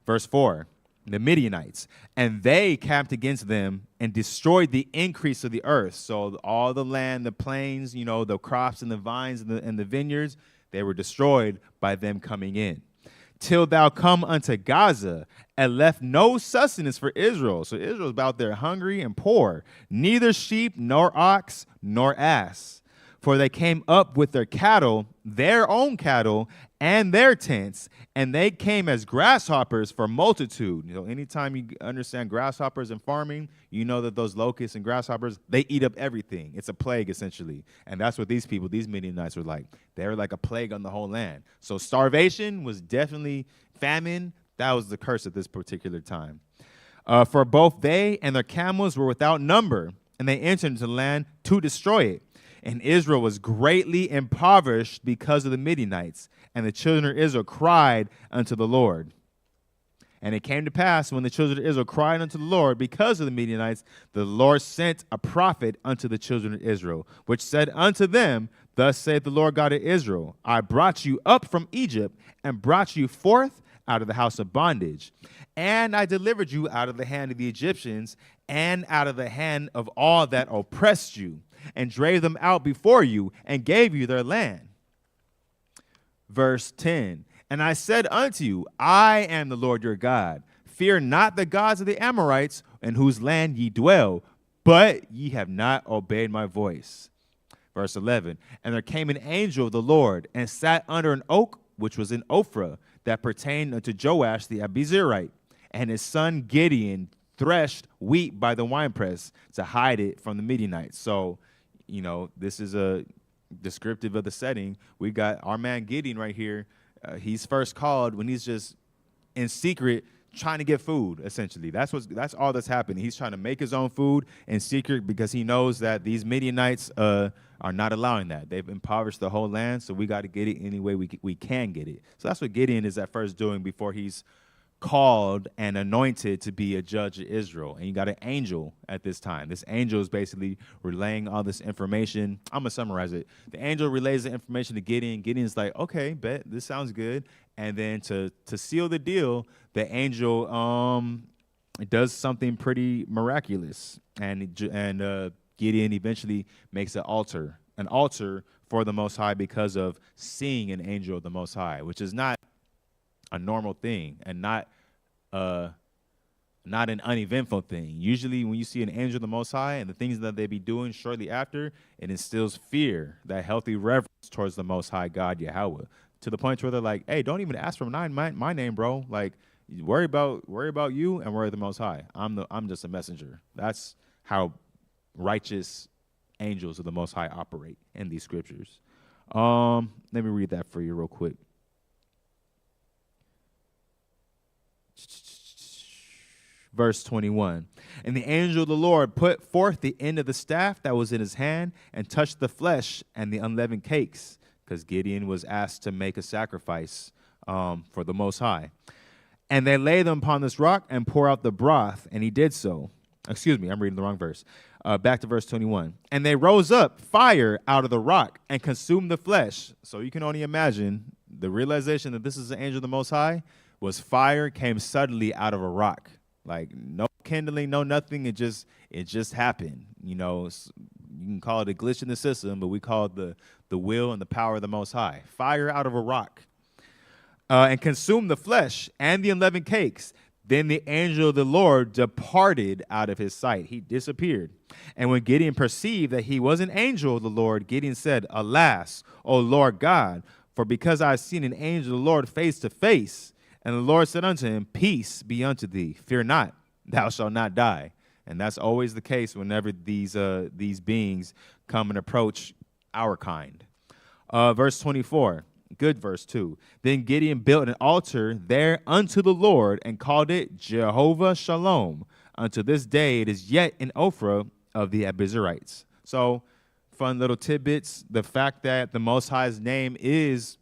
Verse 4, the Midianites, and they camped against them and destroyed the increase of the earth. So all the land, the plains, the crops and the vines and the vineyards, they were destroyed by them coming in. Till thou come unto Gaza, and left no sustenance for Israel. So Israel's out there hungry and poor, neither sheep, nor ox, nor ass. For they came up with their cattle, their own cattle, and their tents, and they came as grasshoppers for multitude. Anytime you understand grasshoppers in farming, you know that those locusts and grasshoppers, they eat up everything. It's a plague, essentially. And that's what these people, these Midianites, were like. They were like a plague on the whole land. So starvation was definitely famine. That was the curse at this particular time. For both they and their camels were without number, and they entered into the land to destroy it. And Israel was greatly impoverished because of the Midianites. And the children of Israel cried unto the Lord. And it came to pass, when the children of Israel cried unto the Lord because of the Midianites, the Lord sent a prophet unto the children of Israel, which said unto them, Thus saith the Lord God of Israel, I brought you up from Egypt, and brought you forth out of the house of bondage. And I delivered you out of the hand of the Egyptians, and out of the hand of all that oppressed you, and drave them out before you, and gave you their land. Verse 10, and I said unto you, I am the Lord your God. Fear not the gods of the Amorites, in whose land ye dwell, but ye have not obeyed my voice. Verse 11, and there came an angel of the Lord, and sat under an oak which was in Ophrah, that pertained unto Joash the Abizarite, and his son Gideon threshed wheat by the winepress to hide it from the Midianites. So, this is a descriptive of the setting. We got our man Gideon right here. He's first called when he's just in secret trying to get food, essentially. That's all that's happening. He's trying to make his own food in secret because he knows that these Midianites are not allowing that. They've impoverished the whole land, so we got to get it any way we can get it. So that's what Gideon is at first doing before he's called and anointed to be a judge of Israel. And you got an angel at this time. This angel is basically relaying all this information. I'm going to summarize it. The angel relays the information to Gideon. Gideon's like, okay, bet, this sounds good. And then to seal the deal, the angel does something pretty miraculous. And Gideon eventually makes an altar for the Most High because of seeing an angel of the Most High, which is not a normal thing and not an uneventful thing. Usually when you see an angel of the Most High and the things that they be doing shortly after, it instills fear, that healthy reverence towards the Most High God, Yahweh, to the point where they're like, hey, don't even ask for my name, bro. Like, worry about you and worry the Most High. I'm just a messenger. That's how righteous angels of the Most High operate in these scriptures. Let me read that for you real quick. Verse 21, and the angel of the Lord put forth the end of the staff that was in his hand and touched the flesh and the unleavened cakes, because Gideon was asked to make a sacrifice for the Most High. And they lay them upon this rock and pour out the broth, and he did so. Excuse me, I'm reading the wrong verse. Back to verse 21. And they rose up fire out of the rock and consumed the flesh. So you can only imagine the realization that this is the angel of the Most High was fire came suddenly out of a rock. Like, no kindling, no nothing. It just happened. You can call it a glitch in the system, but we call it the will and the power of the Most High. Fire out of a rock. And consumed the flesh and the unleavened cakes. Then the angel of the Lord departed out of his sight. He disappeared. And when Gideon perceived that he was an angel of the Lord, Gideon said, Alas, O Lord God, for because I have seen an angel of the Lord face to face. And the Lord said unto him, Peace be unto thee. Fear not, thou shalt not die. And that's always the case whenever these beings come and approach our kind. Verse 24. Good verse 2. Then Gideon built an altar there unto the Lord and called it Jehovah Shalom. Unto this day it is yet in Ophrah of the Israelites. So, fun little tidbits. The fact that the Most High's name is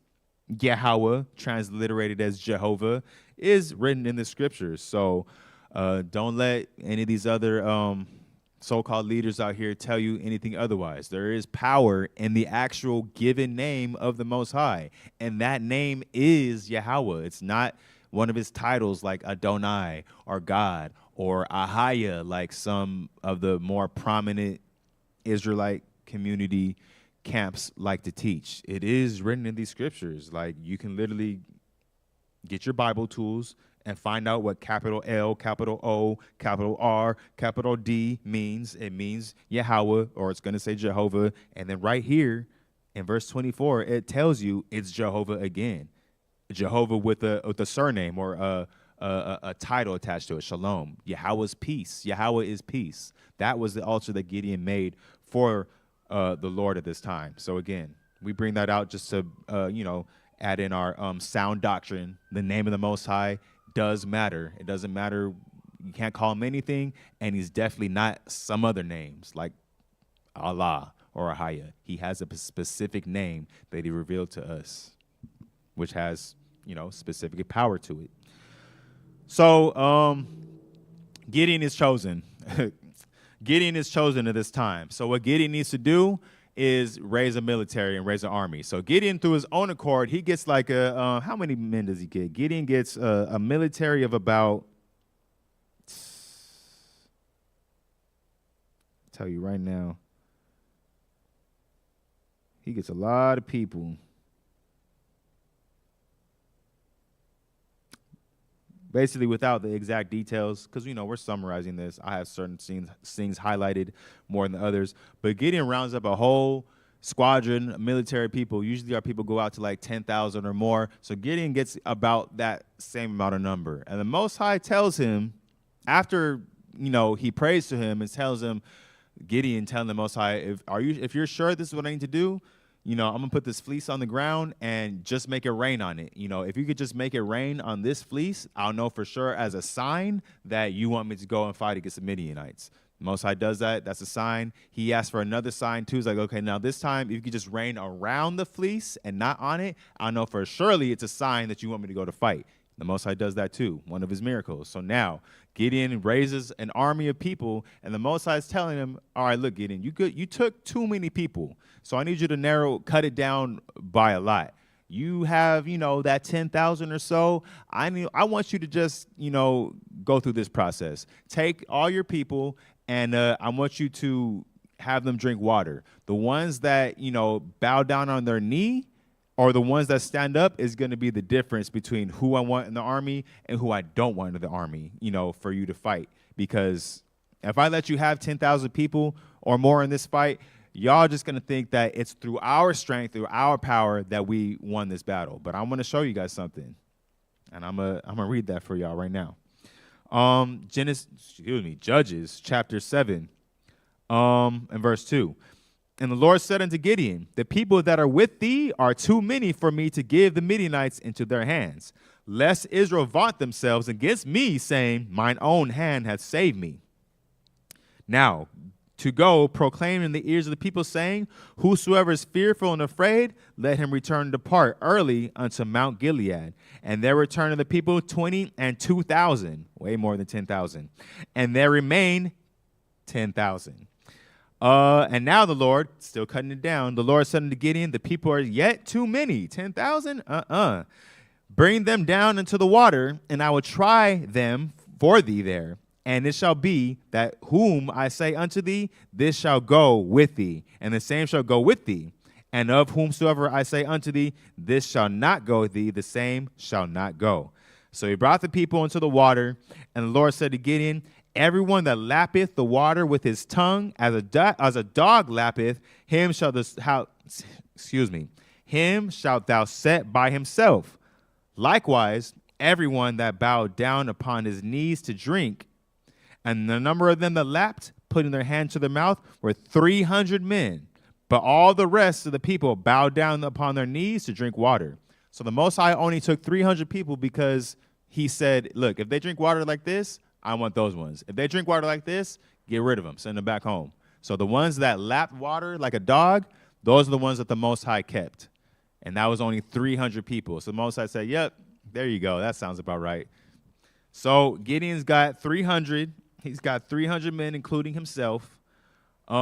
Yahweh, transliterated as Jehovah, is written in the scriptures. So, don't let any of these other so-called leaders out here tell you anything otherwise. There is power in the actual given name of the Most High, and that name is Yahweh. It's not one of his titles like Adonai or God or Ahaya, like some of the more prominent Israelite community camps like to teach. It is written in these scriptures. Like, you can literally get your Bible tools and find out what capital L, capital O, capital R, capital D means. It means Yahweh, or it's going to say Jehovah. And then right here in verse 24, it tells you it's Jehovah again. Jehovah with a surname or a title attached to it, Shalom. Yahweh's peace. Yahweh is peace. That was the altar that Gideon made for the Lord at this time. So again, we bring that out just to, add in our sound doctrine. The name of the Most High does matter. It doesn't matter. You can't call him anything, and he's definitely not some other names like Allah or Ahaya. He has a specific name that he revealed to us, which has, specific power to it. So Gideon is chosen. Gideon is chosen at this time. So what Gideon needs to do is raise a military and raise an army. So Gideon, through his own accord, he gets like how many men does he get? Gideon gets a military of about, I'll tell you right now, he gets a lot of people. Basically, without the exact details, because, we're summarizing this. I have certain things highlighted more than others. But Gideon rounds up a whole squadron of military people. Usually our people go out to like 10,000 or more. So Gideon gets about that same amount of number. And the Most High tells him, after, he prays to him and tells him, Gideon telling the Most High, if you're sure this is what I need to do, I'm going to put this fleece on the ground and just make it rain on it. If you could just make it rain on this fleece, I'll know for sure as a sign that you want me to go and fight against the Midianites. The Most High does that. That's a sign. He asked for another sign, too. He's like, okay, now this time, if you could just rain around the fleece and not on it, I'll know for surely it's a sign that you want me to go to fight. The Most High does that, too, one of his miracles. So now Gideon raises an army of people, and the Most High is telling him, all right, look, Gideon, you took too many people, so I need you to cut it down by a lot. You have, that 10,000 or so. I want you to just, go through this process. Take all your people, and I want you to have them drink water. The ones that, bow down on their knee, or the ones that stand up is going to be the difference between who I want in the army and who I don't want in the army, for you to fight. Because if I let you have 10,000 people or more in this fight, y'all just going to think that it's through our strength, through our power that we won this battle. But I'm going to show you guys something. And I'm going to read that for y'all right now. Judges chapter 7 and verse 2. And the Lord said unto Gideon, the people that are with thee are too many for me to give the Midianites into their hands, lest Israel vaunt themselves against me, saying, mine own hand hath saved me. Now, to go proclaim in the ears of the people, saying, whosoever is fearful and afraid, let him return and depart early unto Mount Gilead. And there returned of the people 20 and 2,000, way more than 10,000. And there remain 10,000. And now the Lord, still cutting it down, the Lord said unto Gideon, the people are yet too many, 10,000? Bring them down into the water, and I will try them for thee there. And it shall be that whom I say unto thee, this shall go with thee, and the same shall go with thee. And of whomsoever I say unto thee, this shall not go with thee, the same shall not go. So he brought the people into the water, and the Lord said to Gideon, everyone that lappeth the water with his tongue, as a dog lappeth, him shalt thou set by himself. Likewise, everyone that bowed down upon his knees to drink, and the number of them that lapped, putting their hand to their mouth, were 300 men. But all the rest of the people bowed down upon their knees to drink water. So the Most High only took 300 people because he said, look, if they drink water like this, I want those ones. If they drink water like this, get rid of them, send them back home. So the ones that lapped water like a dog, those are the ones that the Most High kept. And that was only 300 people. So the Most High said, yep, there you go. That sounds about right. So Gideon's got 300. He's got 300 men, including himself. They're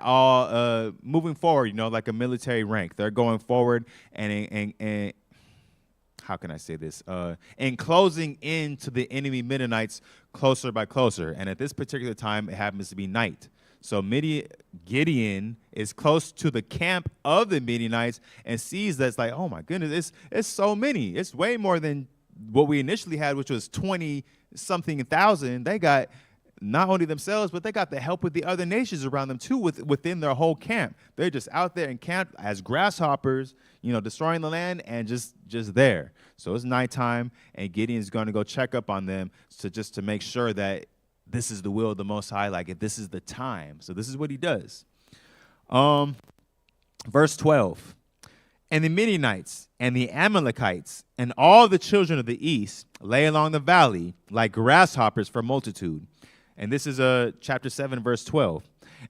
all moving forward, like a military rank. They're going forward and how can I say this? And closing into the enemy Midianites closer by closer. And at this particular time, it happens to be night. So Gideon is close to the camp of the Midianites and sees that's like, oh my goodness, it's so many. It's way more than what we initially had, which was 20-something thousand. They got not only themselves, but they got the help with the other nations around them too within their whole camp. They're just out there encamped as grasshoppers, destroying the land and just there. So it's nighttime, and Gideon's going to go check up on them to make sure that this is the will of the Most High, like if this is the time. So this is what he does. Verse 12. And the Midianites and the Amalekites and all the children of the east lay along the valley like grasshoppers for multitude. And this is chapter 7, verse 12.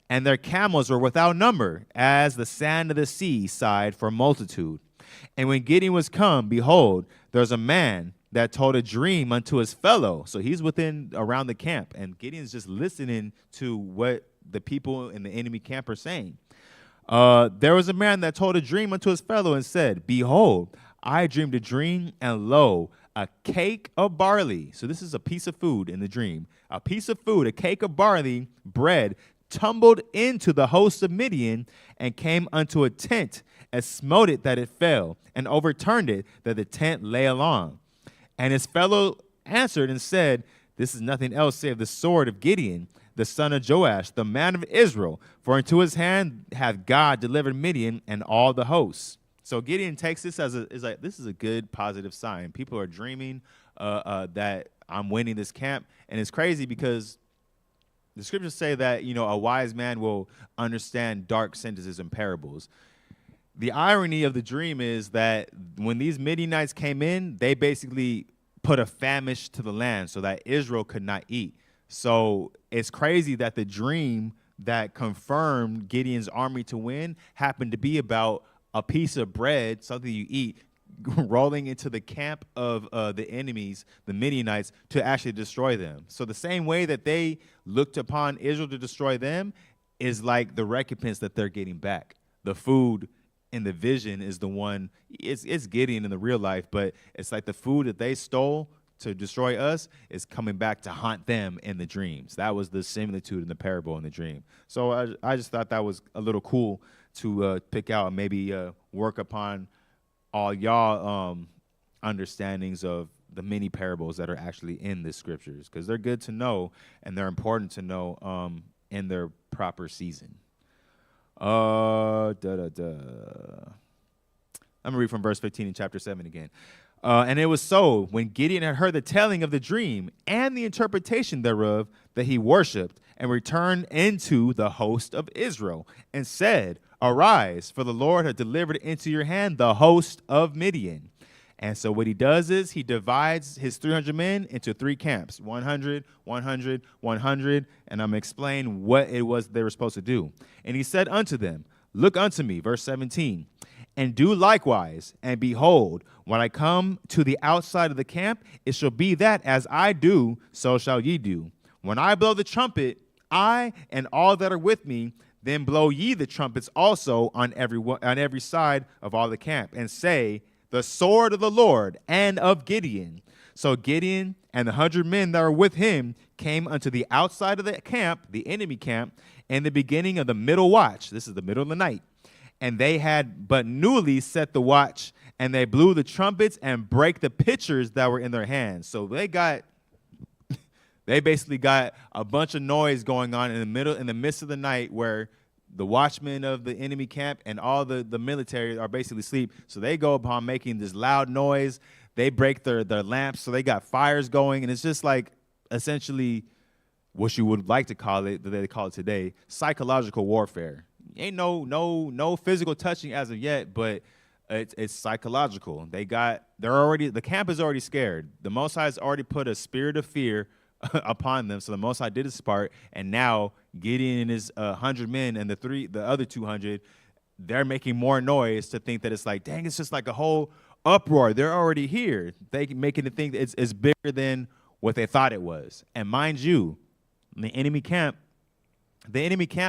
And their camels were without number, as the sand of the sea side for multitude. And when Gideon was come, behold, there's a man that told a dream unto his fellow. So he's around the camp, and Gideon's just listening to what the people in the enemy camp are saying. There was a man that told a dream unto his fellow and said, behold, I dreamed a dream, and lo, a cake of barley. So this is a piece of food in the dream. A piece of food, a cake of barley, bread, tumbled into the host of Midian and came unto a tent and smote it that it fell and overturned it that the tent lay along. And his fellow answered and said, this is nothing else save the sword of Gideon, the son of Joash, the man of Israel. For into his hand hath God delivered Midian and all the hosts. So Gideon takes this this is a good positive sign. People are dreaming that I'm winning this camp. And it's crazy because the scriptures say that, a wise man will understand dark sentences and parables. The irony of the dream is that when these Midianites came in, they basically put a famish to the land so that Israel could not eat. So it's crazy that the dream that confirmed Gideon's army to win happened to be about a piece of bread, something you eat, rolling into the camp of the enemies, the Midianites, to actually destroy them. So the same way that they looked upon Israel to destroy them is like the recompense that they're getting back. The food in the vision is the one, it's Gideon in the real life, but it's like the food that they stole to destroy us is coming back to haunt them in the dreams. That was the similitude in the parable in the dream. So I just thought that was a little cool to pick out and maybe work upon all y'all understandings of the many parables that are actually in the scriptures, because they're good to know and they're important to know in their proper season. I'm going to read from verse 15 in chapter 7 again. And it was so, when Gideon had heard the telling of the dream and the interpretation thereof, that he worshipped and returned into the host of Israel and said, arise, for the Lord hath delivered into your hand the host of Midian. And so what he does is he divides his 300 men into 3 camps, 100, 100, 100, and I'm going to explain what it was they were supposed to do. And he said unto them, look unto me, verse 17, and do likewise, and behold, when I come to the outside of the camp, it shall be that as I do, so shall ye do. When I blow the trumpet, I and all that are with me, then blow ye the trumpets also on every side of all the camp, and say, the sword of the Lord and of Gideon. So Gideon and the 100 men that were with him came unto the outside of the camp, the enemy camp, in the beginning of the middle watch. This is the middle of the night. And they had but newly set the watch, and they blew the trumpets and break the pitchers that were in their hands. So they basically got a bunch of noise going on in the midst of the night where the watchmen of the enemy camp and all the military are basically asleep. So they go upon making this loud noise. They break their lamps, so they got fires going, and it's just like essentially what you would like to call it, that they call it today, psychological warfare. Ain't no physical touching as of yet, but it's psychological. The camp is already scared. The Most High has already put a spirit of fear upon them. So the Most High did his part, and now Gideon and his 100 men and the other 200, they're making more noise to think that it's like, dang, it's just like a whole uproar. They're already here. They making it think that it's bigger than what they thought it was. And mind you, the enemy camp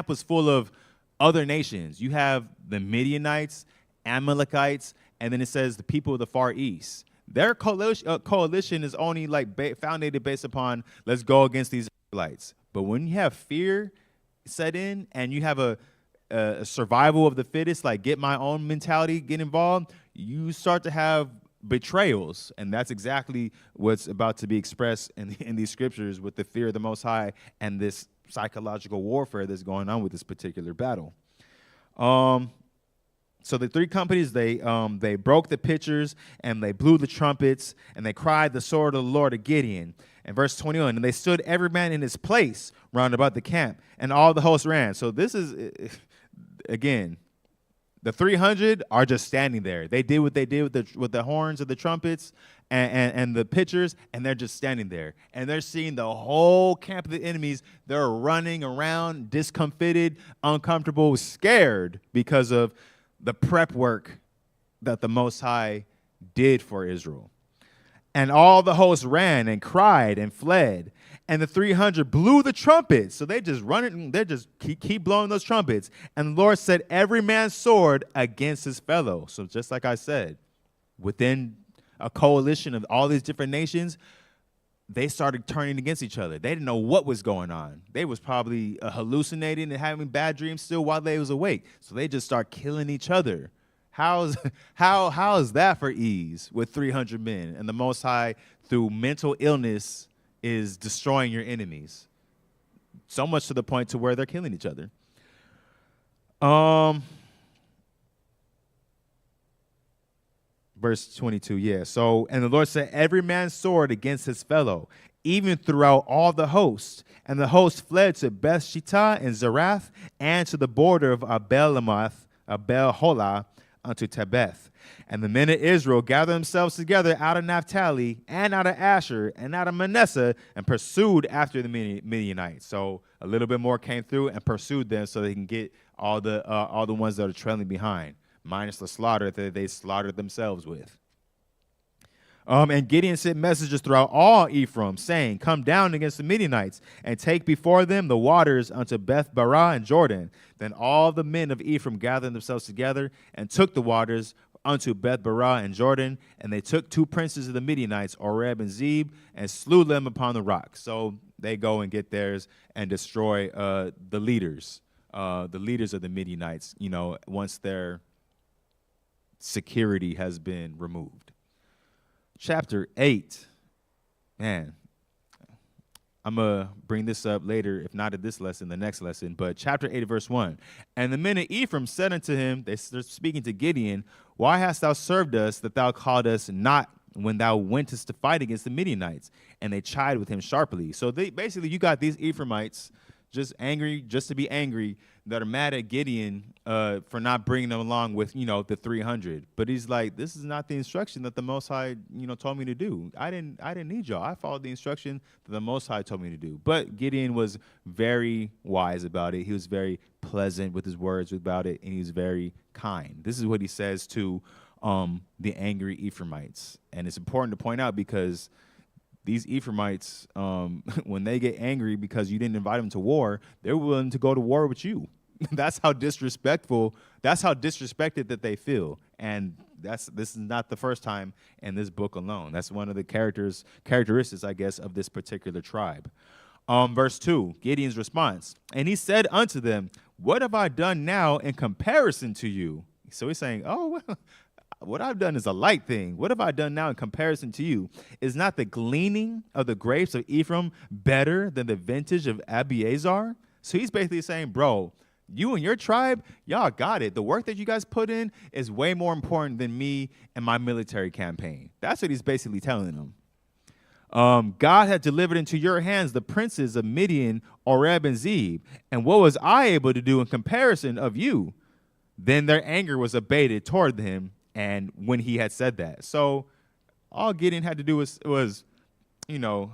was full of other nations. You have the Midianites, Amalekites, and then it says the people of the Far East. Their coalition is only like founded based upon let's go against these Israelites. But when you have fear set in and you have a survival of the fittest, like get my own mentality, get involved, you start to have betrayals. And that's exactly what's about to be expressed in these scriptures with the fear of the Most High and this psychological warfare that's going on with this particular battle. So the three companies, they broke the pitchers and they blew the trumpets and they cried the sword of the Lord to Gideon. And verse 21, and they stood every man in his place round about the camp, and all the host ran. So this is, again, the 300 are just standing there. They did what they did with the horns of the trumpets and the pitchers, and they're just standing there. And they're seeing the whole camp of the enemies. They're running around, discomfited, uncomfortable, scared because of the prep work that the Most High did for Israel. And all the hosts ran and cried and fled. And the 300 blew the trumpets. So they just run it and they just keep blowing those trumpets. And the Lord set every man's sword against his fellow. So just like I said, within a coalition of all these different nations, they started turning against each other. They didn't know what was going on. They was probably hallucinating and having bad dreams still while they was awake. So they just start killing each other. How is that for ease with 300 men? And the Most High, through mental illness, is destroying your enemies. So much to the point to where they're killing each other. Verse 22, yeah. So, and the Lord set every man's sword against his fellow, even throughout all the hosts. And the host fled to Beth Shittah and Zerath, and to the border of Abel-Amath, Abel-Holah, unto Tebeth. And the men of Israel gathered themselves together out of Naphtali, and out of Asher, and out of Manasseh, and pursued after the Midianites. So a little bit more came through and pursued them so they can get all the ones that are trailing behind, minus the slaughter that they slaughtered themselves with. And Gideon sent messages throughout all Ephraim, saying, come down against the Midianites, and take before them the waters unto Beth Barah and Jordan. Then all the men of Ephraim gathered themselves together, and took the waters unto Beth Barah and Jordan. And they took 2 princes of the Midianites, Oreb and Zeb, and slew them upon the rock. So they go and get theirs and destroy the leaders of the Midianites, once their security has been removed. Chapter 8, man, I'm going to bring this up later, if not at this lesson, the next lesson. But chapter 8, verse 1. And the men of Ephraim said unto him, they're speaking to Gideon, why hast thou served us that thou called us not when thou wentest to fight against the Midianites? And they chide with him sharply. So you got these Ephraimites just angry, just to be angry, that are mad at Gideon for not bringing them along with, the 300. But he's like, this is not the instruction that the Most High, told me to do. I didn't need y'all. I followed the instruction that the Most High told me to do. But Gideon was very wise about it. He was very pleasant with his words about it, and he was very kind. This is what he says to the angry Ephraimites. And it's important to point out because these Ephraimites, when they get angry because you didn't invite them to war, they're willing to go to war with you. That's how disrespected that they feel. And this is not the first time in this book alone. That's one of the characteristics, I guess, of this particular tribe. Verse 2, Gideon's response. And he said unto them, what have I done now in comparison to you? So he's saying, oh, well, what I've done is a light thing. What have I done now in comparison to you? Is not the gleaning of the grapes of Ephraim better than the vintage of Abiezer? So he's basically saying, bro, you and your tribe, y'all got it. The work that you guys put in is way more important than me and my military campaign. That's what he's basically telling them. God had delivered into your hands the princes of Midian, Oreb, and Zeb. And what was I able to do in comparison of you? Then their anger was abated toward him, and when he had said that. So all Gideon had to do was, you know,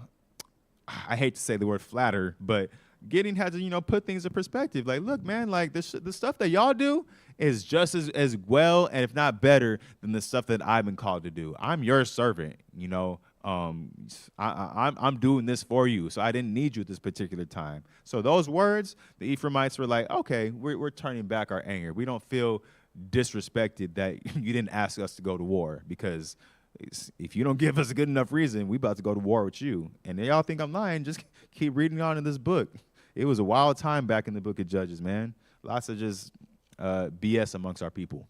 I hate to say the word flatter, but Gideon had to, you know, put things in perspective. Like, look, man, like the stuff that y'all do is just as well, and if not better, than the stuff that I've been called to do. I'm your servant, you know. I'm doing this for you, so I didn't need you at this particular time. So those words, the Ephraimites were like, okay, we're turning back our anger. We don't feel disrespected that you didn't ask us to go to war, because if you don't give us a good enough reason, we about to go to war with you. And y'all think I'm lying, just keep reading on in this book. It was a wild time back in the book of Judges, man. Lots of just BS amongst our people.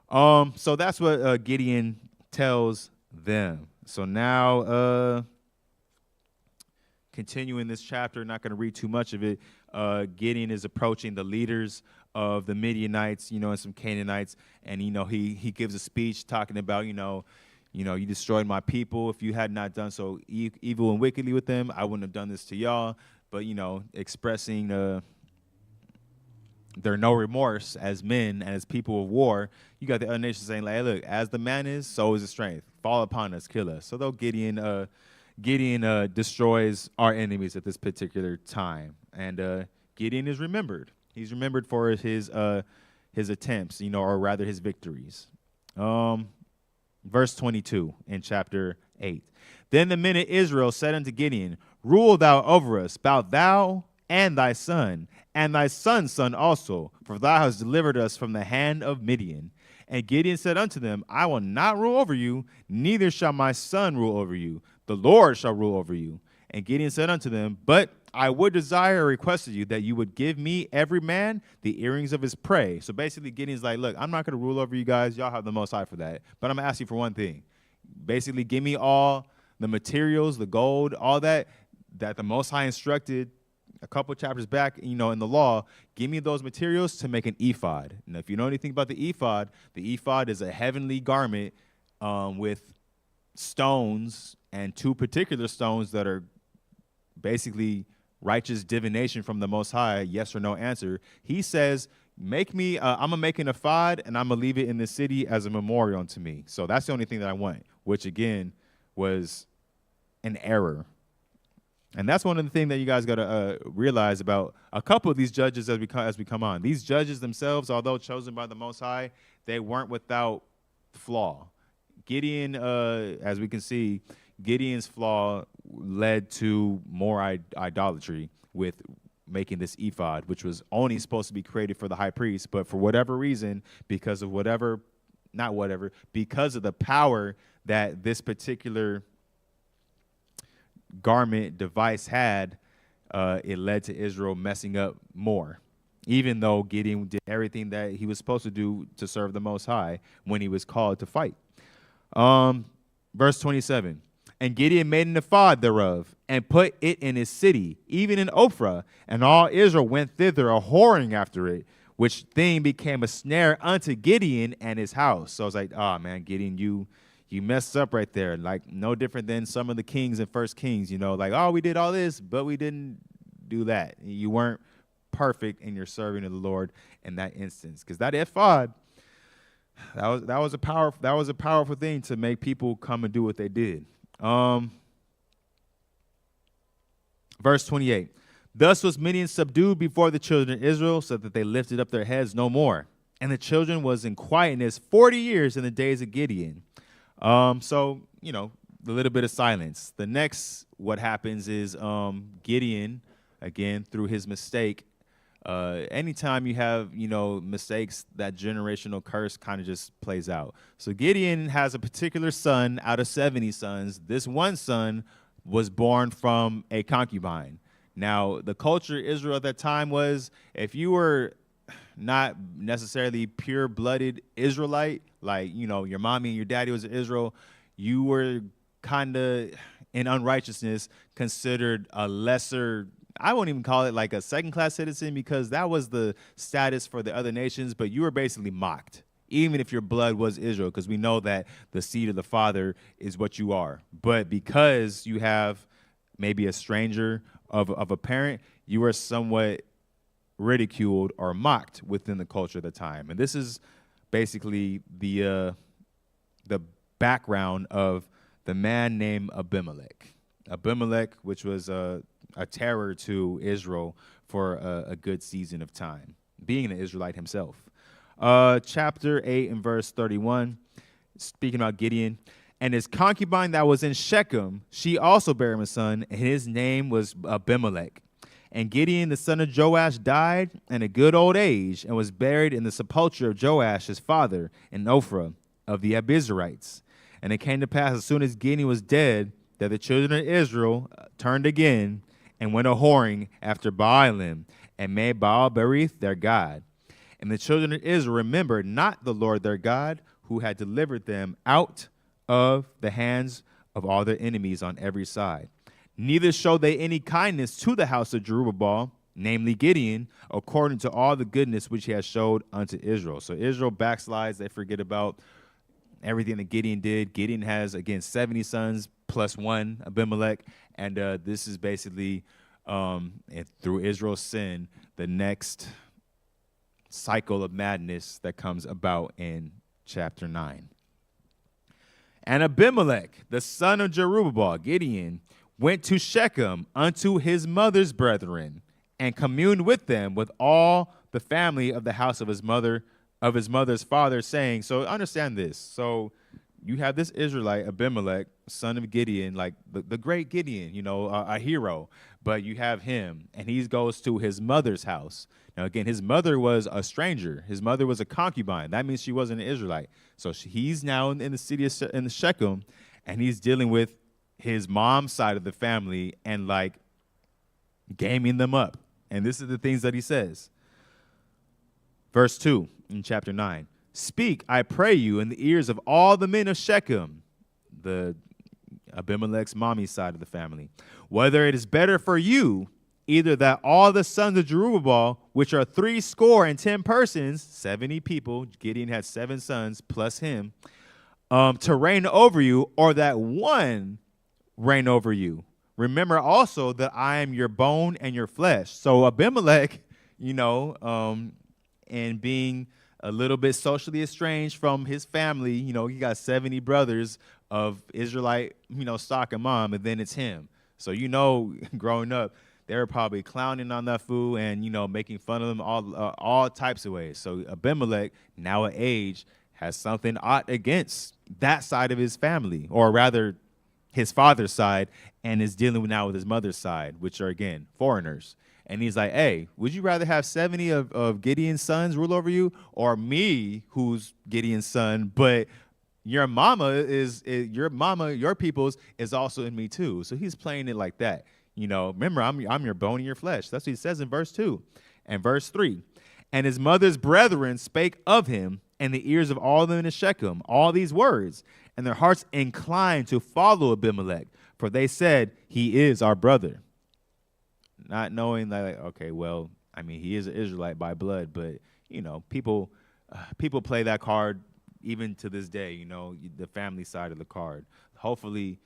So that's what Gideon tells them. So now, continuing this chapter, not going to read too much of it, Gideon is approaching the leaders of the Midianites, you know, and some Canaanites, and, you know, he gives a speech talking about, you know, you destroyed my people. If you had not done so evil and wickedly with them, I wouldn't have done this to y'all. But, you know, expressing their no remorse as men and as people of war. You got the other nations saying, like, hey, look, as the man is, so is his strength. Fall upon us, kill us. So though Gideon destroys our enemies at this particular time. And Gideon is remembered. He's remembered for his attempts, you know, or rather his victories. Verse 22 in chapter 8. Then the men of Israel said unto Gideon, rule thou over us, both thou and thy son son's son also, for thou hast delivered us from the hand of Midian. And Gideon said unto them, I will not rule over you, neither shall my son rule over you. The Lord shall rule over you. And Gideon said unto them, but I would desire or request of you that you would give me every man the earrings of his prey. So basically Gideon's like, look, I'm not going to rule over you guys. Y'all have the Most High for that. But I'm going to ask you for one thing. Basically, give me all the materials, the gold, all that the Most High instructed a couple chapters back, you know, in the law. Give me those materials to make an ephod. Now, if you know anything about the ephod is a heavenly garment with stones, and two particular stones that are basically righteous divination from the Most High, yes or no answer. He says, make me, I'm going to make an ephod, and I'm going to leave it in the city as a memorial unto me. So that's the only thing that I want, which, again, was an error. And that's one of the things that you guys got to realize about a couple of these judges as we come on. These judges themselves, although chosen by the Most High, they weren't without flaw. Gideon, as we can see, Gideon's flaw led to more idolatry with making this ephod, which was only supposed to be created for the high priest. But for whatever reason, because of the power that this particular garment device had, it led to Israel messing up more, even though Gideon did everything that he was supposed to do to serve the Most High when he was called to fight. Verse 27, and Gideon made an ephod thereof, and put it in his city, even in Ophrah, and all Israel went thither a-whoring after it, which thing became a snare unto Gideon and his house. So I was like, oh, man, Gideon, you messed up right there. Like, no different than some of the kings in 1 Kings, you know, like, oh, we did all this, but we didn't do that. You weren't perfect in your serving of the Lord in that instance, because that ephod, that was a powerful thing to make people come and do what they did. Verse 28. Thus was Midian subdued before the children of Israel, so that they lifted up their heads no more. And the children was in quietness 40 years in the days of Gideon. So, you know, a little bit of silence. The next, what happens is Gideon, again, through his mistake, anytime you have, you know, mistakes, that generational curse kind of just plays out. So Gideon has a particular son out of 70 sons. This one son was born from a concubine. Now, the culture of Israel at that time was, if you were not necessarily pure-blooded Israelite, like, you know, your mommy and your daddy was in Israel, you were kind of in unrighteousness considered a lesser, I won't even call it like a second-class citizen, because that was the status for the other nations, but you were basically mocked, even if your blood was Israel, because we know that the seed of the Father is what you are. But because you have maybe a stranger of a parent, you are somewhat ridiculed or mocked within the culture of the time. And this is basically the background of the man named Abimelech. Abimelech, which was a terror to Israel for a good season of time, being an Israelite himself. Chapter 8 and verse 31, speaking about Gideon. And his concubine that was in Shechem, she also bare him a son, and his name was Abimelech. And Gideon, the son of Joash, died in a good old age, and was buried in the sepulchre of Joash, his father, in Ophrah of the Israelites. And it came to pass, as soon as Gideon was dead, that the children of Israel turned again and went a-whoring after Baalim, and made Baal-berith their god. And the children of Israel remembered not the Lord their God, who had delivered them out of the hands of all their enemies on every side. Neither showed they any kindness to the house of Jerubbaal, namely Gideon, according to all the goodness which he has showed unto Israel. So Israel backslides. They forget about everything that Gideon did. Gideon has, again, 70 sons plus one, Abimelech. And this is basically, through Israel's sin, the next cycle of madness that comes about in chapter 9. And Abimelech, the son of Jerubbaal, Gideon, went to Shechem unto his mother's brethren, and communed with them with all the family of the house of his mother's father, saying, so understand this. So you have this Israelite, Abimelech, son of Gideon, like the great Gideon, you know, a hero. But you have him, and he goes to his mother's house. Now, again, his mother was a stranger. His mother was a concubine. That means she wasn't an Israelite. So he's now in the city of in Shechem, and he's dealing with his mom's side of the family and, like, gaming them up. And this is the things that he says. Verse 2 in chapter 9. Speak, I pray you, in the ears of all the men of Shechem, the Abimelech's mommy's side of the family, whether it is better for you, either that all the sons of Jerubbaal, which are 70 persons, 70 people, Gideon had 7 sons plus him, to reign over you, or that one reign over you. Remember also that I am your bone and your flesh. So Abimelech, you know, and being a little bit socially estranged from his family, you know, he got 70 brothers of Israelite, you know, stock and mom, and then it's him. So, you know, growing up, they were probably clowning on that fool and, you know, making fun of him all types of ways. So Abimelech, now at age, has something ought against that side of his family, or rather his father's side, and is dealing now with his mother's side, which are, again, foreigners. And he's like, hey, would you rather have 70 of Gideon's sons rule over you, or me, who's Gideon's son, but your people's is also in me too. So he's playing it like that. You know, remember, I'm your bone and your flesh. That's what he says in verse 2. And verse 3. And his mother's brethren spake of him in the ears of all them in Shechem all these words, and their hearts inclined to follow Abimelech, for they said, he is our brother. Not knowing that, like, okay, well, I mean, he is an Israelite by blood, but, you know, people play that card even to this day, you know, the family side of the card. Hopefully,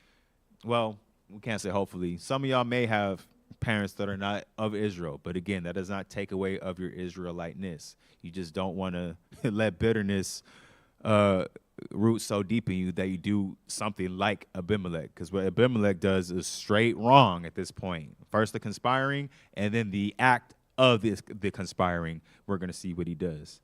well, we can't say hopefully. Some of y'all may have parents that are not of Israel, but again, that does not take away of your Israeliteness. You just don't want to let bitterness root so deep in you that you do something like Abimelech, because what Abimelech does is straight wrong at this point. First the conspiring, and then the act of the conspiring. We're going to see what he does.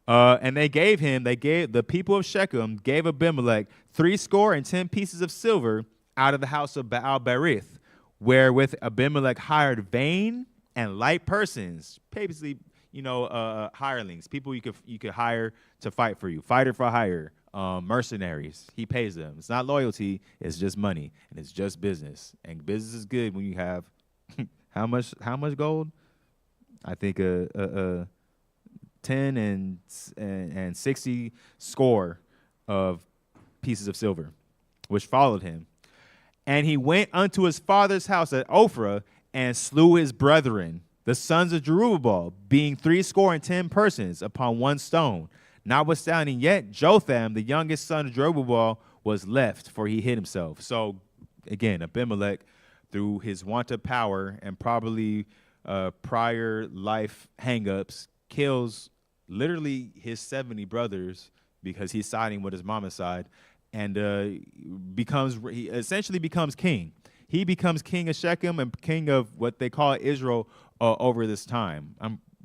And the people of Shechem gave Abimelech 70 pieces of silver out of the house of Baal-berith, wherewith Abimelech hired vain and light persons, basically, you know, hirelings, people you could hire to fight for you, fighter for hire, mercenaries. He pays them. It's not loyalty, it's just money, and it's just business. And business is good when you have how much gold? I think 10 and 60 score of pieces of silver, which followed him. And he went unto his father's house at Ophrah and slew his brethren, the sons of Jerubbaal, being 70 persons upon one stone. Notwithstanding, yet Jotham, the youngest son of Jerubbaal, was left, for he hid himself. So, again, Abimelech, through his want of power and probably prior life hangups, kills literally his 70 brothers because he's siding with his mama's side, and he essentially becomes king. He becomes king of Shechem and king of what they call Israel over this time.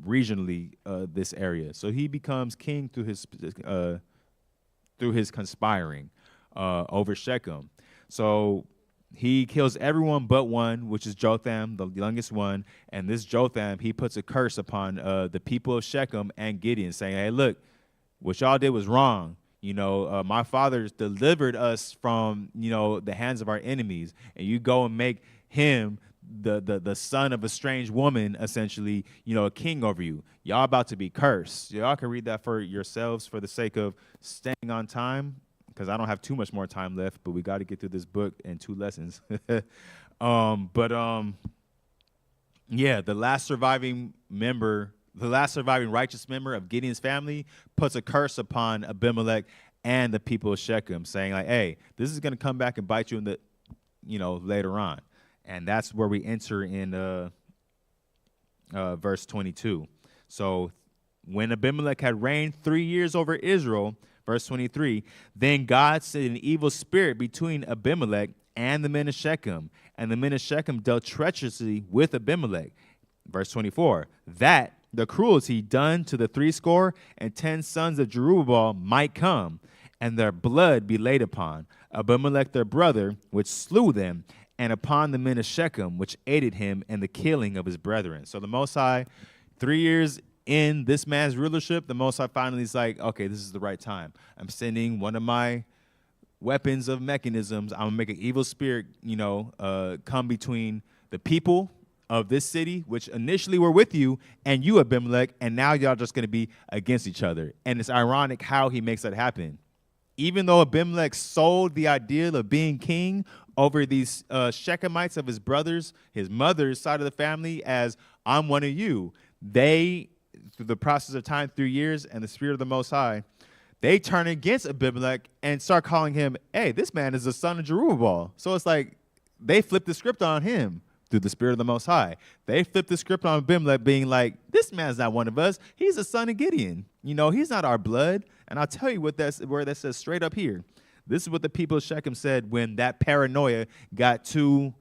Regionally, this area. So he becomes king through his conspiring over Shechem. So he kills everyone but one, which is Jotham, the youngest one. And this Jotham, he puts a curse upon the people of Shechem and Gideon, saying, hey, look, what y'all did was wrong. You know, my fathers delivered us from, the hands of our enemies. And you go and make him the son of a strange woman, essentially, a king over you. Y'all about to be cursed. Y'all can read that for yourselves for the sake of staying on time, because I don't have too much more time left, but we got to get through this book in 2 lessons. Yeah, the last surviving righteous member of Gideon's family puts a curse upon Abimelech and the people of Shechem, saying like, hey, this is going to come back and bite you in the, later on. And that's where we enter in verse 22. So when Abimelech had reigned 3 years over Israel, verse 23, then God sent an evil spirit between Abimelech and the men of Shechem, and the men of Shechem dealt treacherously with Abimelech. Verse 24, that the cruelty done to the 70 sons of Jerubbaal might come, and their blood be laid upon Abimelech their brother, which slew them, and upon the men of Shechem, which aided him in the killing of his brethren. So the Most High, 3 years in this man's rulership, the Most High finally is like, okay, this is the right time. I'm sending one of my weapons of mechanisms. I'm going to make an evil spirit, come between the people of this city, which initially were with you, and you, Abimelech, and now y'all just going to be against each other. And it's ironic how he makes that happen. Even though Abimelech sold the ideal of being king over these Shechemites of his brothers, his mother's side of the family, as I'm one of you, they, through the process of time, 3 years, and the Spirit of the Most High, they turn against Abimelech and start calling him, hey, this man is the son of Jerubbaal. So it's like they flip the script on him through the Spirit of the Most High. They flip the script on Abimelech, being like, this man's not one of us. He's a son of Gideon. He's not our blood. And I'll tell you where that says straight up here. This is what the people of Shechem said when that paranoia got too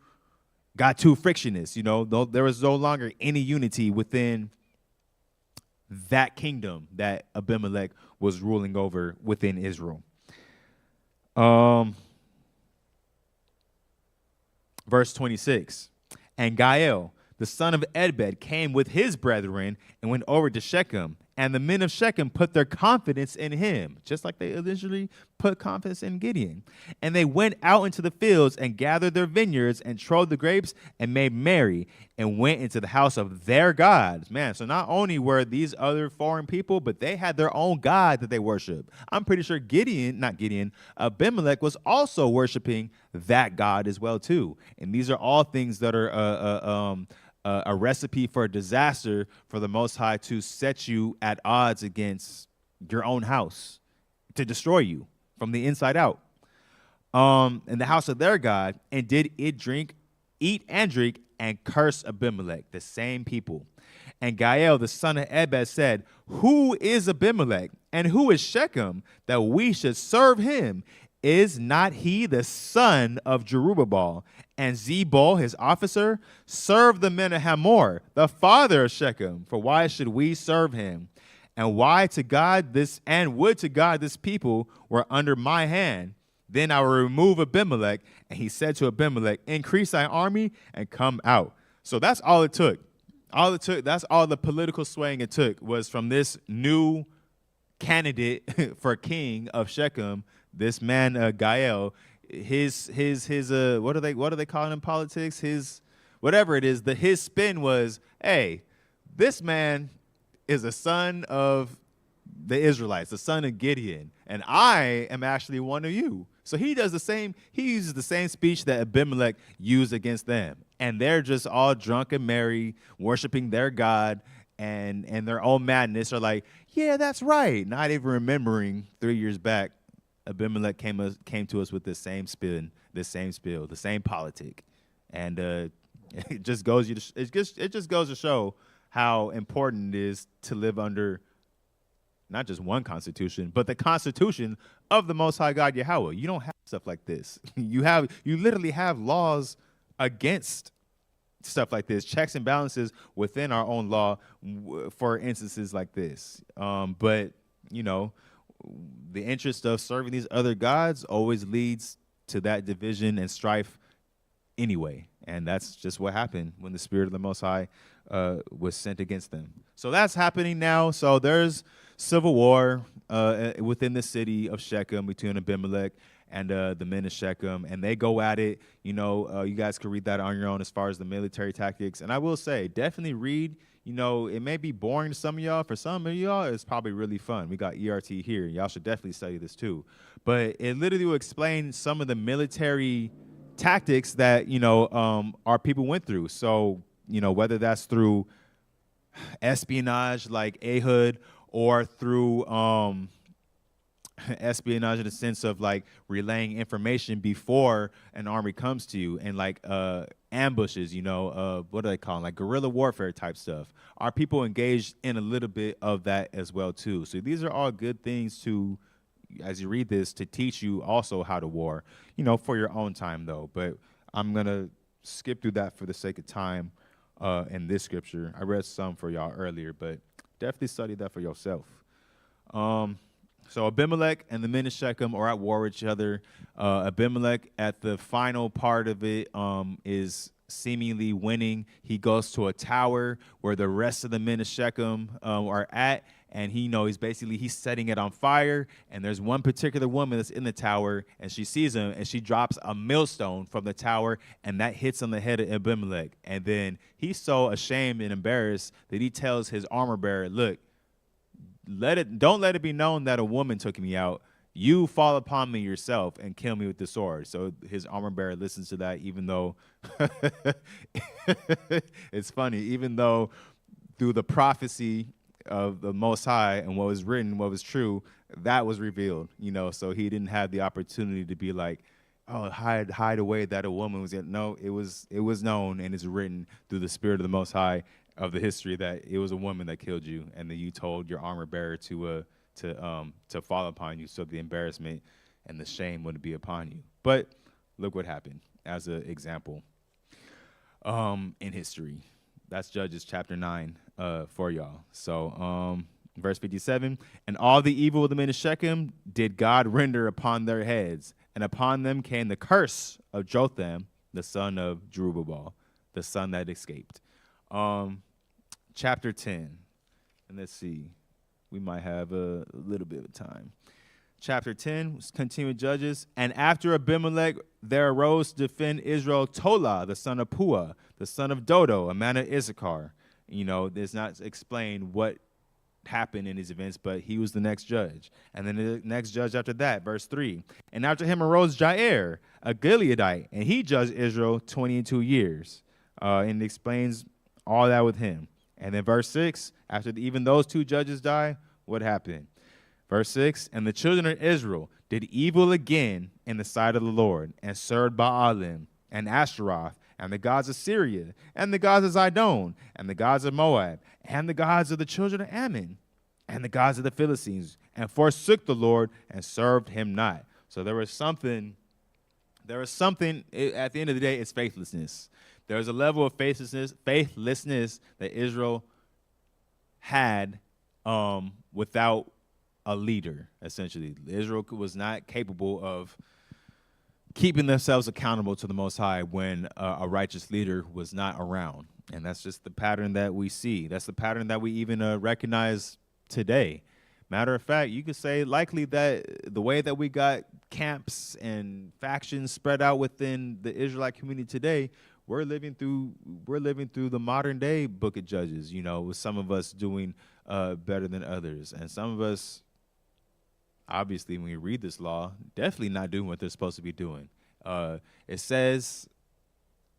frictionless. There was no longer any unity within that kingdom that Abimelech was ruling over within Israel. Verse 26. And Gael, the son of Ebed, came with his brethren and went over to Shechem. And the men of Shechem put their confidence in him, just like they initially put confidence in Gideon. And they went out into the fields and gathered their vineyards and trode the grapes and made merry and went into the house of their gods. Man, so not only were these other foreign people, but they had their own God that they worship. I'm pretty sure Abimelech was also worshiping that God as well too. And these are all things that are a recipe for a disaster for the Most High to set you at odds against your own house, to destroy you from the inside out. In the house of their God, and did eat and drink, and curse Abimelech, the same people. And Gael, the son of Ebed, said, who is Abimelech, and who is Shechem, that we should serve him? Is not he the son of Jerubbaal? And Zebul, his officer, served the men of Hamor, the father of Shechem. For why should we serve him? And would to God this people were under my hand. Then I will remove Abimelech. And he said to Abimelech, increase thy army and come out. So that's all it took. That's all the political swaying it took, was from this new candidate for king of Shechem, this man Gael. His what do they call it in politics? His whatever it is, his spin was, hey, this man is a son of the Israelites, the son of Gideon, and I am actually one of you. So he does the same, he uses the same speech that Abimelech used against them. And they're just all drunk and merry, worshiping their God, and their own madness are like, yeah, that's right. Not even remembering 3 years back, Abimelech came to us with the same spin, the same politic. And it just goes to show how important it is to live under not just one constitution, but the constitution of the Most High God Yahweh. You don't have stuff like this. You literally have laws against stuff like this, checks and balances within our own law for instances like this. But the interest of serving these other gods always leads to that division and strife anyway. And that's just what happened when the Spirit of the Most High was sent against them. So that's happening now. So there's civil war within the city of Shechem between Abimelech and the men of Shechem, and they go at it. You guys can read that on your own as far as the military tactics. And I will say, definitely read. It may be boring to some of y'all. For some of y'all, it's probably really fun. We got ERT here. Y'all should definitely study this too. But it literally will explain some of the military tactics that our people went through. So whether that's through espionage like Ehud, or through espionage in the sense of like relaying information before an army comes to you, and like ambushes, what do they call them? Like guerrilla warfare type stuff. Our people engaged in a little bit of that as well too. So these are all good things to, as you read this, to teach you also how to war, for your own time though. But I'm gonna skip through that for the sake of time in this scripture. I read some for y'all earlier, but definitely study that for yourself. So Abimelech and the men of Shechem are at war with each other. Abimelech, at the final part of it, is seemingly winning. He goes to a tower where the rest of the men of Shechem are at, and he's setting it on fire. And there's one particular woman that's in the tower, and she sees him, and she drops a millstone from the tower, and that hits on the head of Abimelech. And then he's so ashamed and embarrassed that he tells his armor bearer, "Look, don't let it be known that a woman took me out. You fall upon me yourself and kill me with the sword." So his armor bearer listens to that, even though it's funny, even though through the prophecy of the Most High and what was written, what was true, that was revealed, so he didn't have the opportunity to be like, oh, hide away that a woman was. No, it was known, and it's written through the Spirit of the Most High of the history that it was a woman that killed you, and that you told your armor bearer to fall upon you, so the embarrassment and the shame wouldn't be upon you. But look what happened as an example in history. That's Judges chapter 9 for y'all. So verse 57, and all the evil of the men of Shechem did God render upon their heads, and upon them came the curse of Jotham, the son of Jerubbaal, the son that escaped. Chapter 10, and let's see, we might have a little bit of time. Chapter 10, continuing Judges. And after Abimelech, there arose to defend Israel Tola, the son of Puah, the son of Dodo, a man of Issachar. It's not explained what happened in these events, but he was the next judge. And then the next judge after that, verse 3. And after him arose Jair, a Gileadite, and he judged Israel 22 years. And it explains all that with him. And then verse 6, after even those two judges die, what happened? Verse 6, and the children of Israel did evil again in the sight of the Lord, and served Baalim and Ashtaroth, and the gods of Syria, and the gods of Zidon, and the gods of Moab, and the gods of the children of Ammon, and the gods of the Philistines, and forsook the Lord and served him not. So there was something, at the end of the day, it's faithlessness. There was a level of faithlessness that Israel had without a leader, essentially. Israel was not capable of keeping themselves accountable to the Most High when a righteous leader was not around. And that's just the pattern that we see. That's the pattern that we even recognize today. Matter of fact, you could say likely that the way that we got camps and factions spread out within the Israelite community today, we're living through the modern day book of Judges, you know, with some of us doing better than others, and some of us, obviously, when we read this law, definitely not doing what they're supposed to be doing. It says